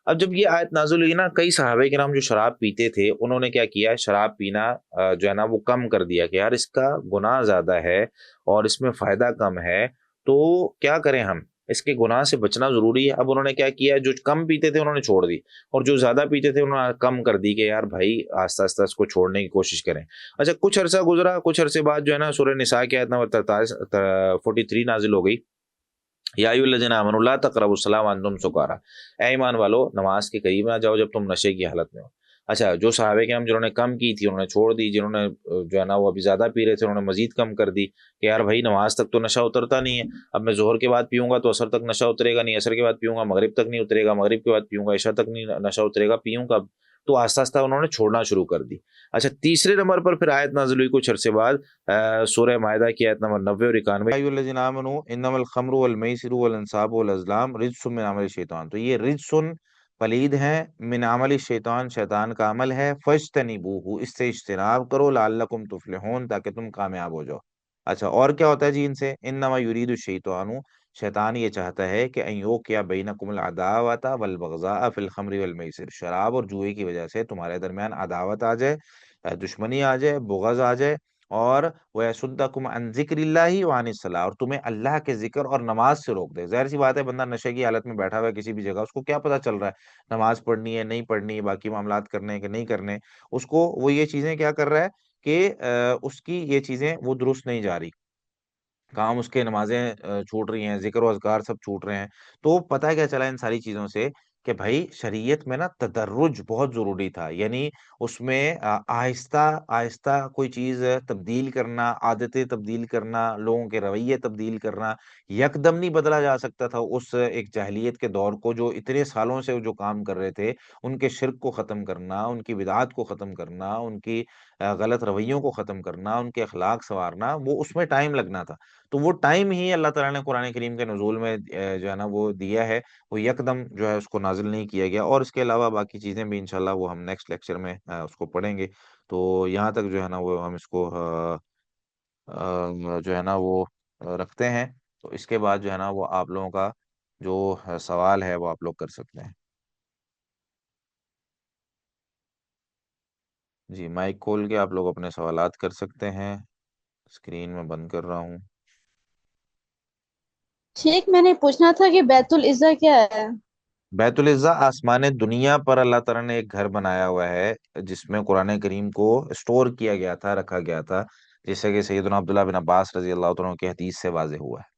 A: اب جب یہ آیت نازل ہوئی نا، کئی صحابہ کرام جو شراب پیتے تھے انہوں نے کیا کیا، شراب پینا جو ہے نا وہ کم کر دیا کہ یار اس کا گناہ زیادہ ہے اور اس میں فائدہ کم ہے، تو کیا کریں ہم، اس کے گناہ سے بچنا ضروری ہے۔ اب انہوں نے کیا کیا، جو کم پیتے تھے انہوں نے چھوڑ دی، اور جو زیادہ پیتے تھے انہوں نے کم کر دی کہ یار بھائی آہستہ آہستہ اس کو چھوڑنے کی کوشش کریں۔ اچھا، کچھ عرصہ گزرا، کچھ عرصے بعد جو ہے نا سورہ نساء کی آیت نمبر 43 نازل ہو گئی، یا ایھا الذین آمنوا لا تقربوا الصلاۃ وانتم سکارا، اے ایمان والو نماز کے قریب نہ جاؤ جب تم نشے کی حالت میں ہو۔ اچھا، جو صحابہ کرام جنہوں نے کم کی تھی انہوں نے چھوڑ دی، جنہوں نے جو ہے نا وہ ابھی زیادہ پی رہے تھے انہوں نے مزید کم کر دی کہ یار بھائی نماز تک تو نشہ اترتا نہیں ہے، اب میں ظہر کے بعد پیوں گا تو عصر تک نشہ اترے گا نہیں، عصر کے بعد پیوں گا مغرب تک نہیں اترے گا، مغرب کے بعد پیوں گا عشاء تک نہیں نشہ اترے گا، پیوں کب؟ تو آہستہ آہستہ انہوں نے چھوڑنا شروع کر دی۔ اچھا، تیسرے نمبر پر پھر آیت نازل ہوئی کچھ عرصے بعد، سورہ مائدہ کی آیت نمبر 90 اور 91، ایھا الذین آمنوا انما الخمر والمیسر والانصاب والازلام رجس من عمل الشیطان، تو یہ رجسن پلید ہیں، من عمل الشیطان شیطان کا عمل ہے، فاجتنبوہ اس سے اجتناب کرو، لعلکم تفلحون تاکہ تم کامیاب ہو جاؤ۔ اچھا، اور کیا ہوتا ہے جی ان سے، انما یرید الشیطان، شیطان یہ چاہتا ہے کہ ان یوقع بینکم العداوۃ والبغضاء فی الخمر والمیسر، شراب اور جوئے کی وجہ سے تمہارے درمیان عداوت آ جائے، دشمنی آ جائے، بغض آ جائے، اور وَيَصُدَّكُمْ عَنْ ذِكْرِ اللَّهِ وَعَنِ الصَّلَاةِ، اور تمہیں اللہ کے ذکر اور نماز سے روک دے۔ ظاہر سی بات ہے، بندہ نشے کی حالت میں بیٹھا ہوا ہے کسی بھی جگہ، اس کو کیا پتہ چل رہا ہے نماز پڑھنی ہے نہیں پڑھنی ہے، باقی معاملات کرنے ہیں کہ نہیں کرنے، اس کو وہ یہ چیزیں کیا کر رہا ہے کہ اس کی یہ چیزیں وہ درست نہیں جا رہی، کام اس کے نمازیں چھوٹ رہی ہیں، ذکر و اذکار سب چھوٹ رہے ہیں۔ تو پتہ کیا چلا ان ساری چیزوں سے کہ بھائی شریعت میں نا تدرج بہت ضروری تھا، یعنی اس میں آہستہ آہستہ کوئی چیز تبدیل کرنا، عادتیں تبدیل کرنا، لوگوں کے رویے تبدیل کرنا، یکدم نہیں بدلا جا سکتا تھا۔ اس ایک جاہلیت کے دور کو جو اتنے سالوں سے جو کام کر رہے تھے، ان کے شرک کو ختم کرنا، ان کی بدعات کو ختم کرنا، ان کی غلط رویوں کو ختم کرنا، ان کے اخلاق سنوارنا، وہ اس میں ٹائم لگنا تھا۔ تو وہ ٹائم ہی اللہ تعالیٰ نے قرآن کریم کے نزول میں جو ہے نا وہ دیا ہے، وہ یکدم جو ہے اس کو نازل نہیں کیا گیا، اور اس کے علاوہ باقی چیزیں بھی انشاءاللہ وہ ہم نیکسٹ لیکچر میں اس کو پڑھیں گے۔ تو یہاں تک جو ہے نا وہ ہم اس کو جو ہے نا وہ رکھتے ہیں، تو اس کے بعد جو ہے نا وہ آپ لوگوں کا جو سوال ہے وہ آپ لوگ کر سکتے ہیں۔ جی، مائک کھول کے آپ لوگ اپنے سوالات کر سکتے ہیں، اسکرین میں بند کر رہا ہوں۔
B: ٹھیک، میں نے پوچھنا تھا کہ بیت العزہ کیا ہے؟
A: بیت العزا آسمان دنیا پر اللہ تعالیٰ نے ایک گھر بنایا ہوا ہے جس میں قرآن کریم کو اسٹور کیا گیا تھا، رکھا گیا تھا، جیسے کہ سیدنا عبداللہ بن عباس رضی اللہ عنہ کی حدیث سے واضح ہوا ہے۔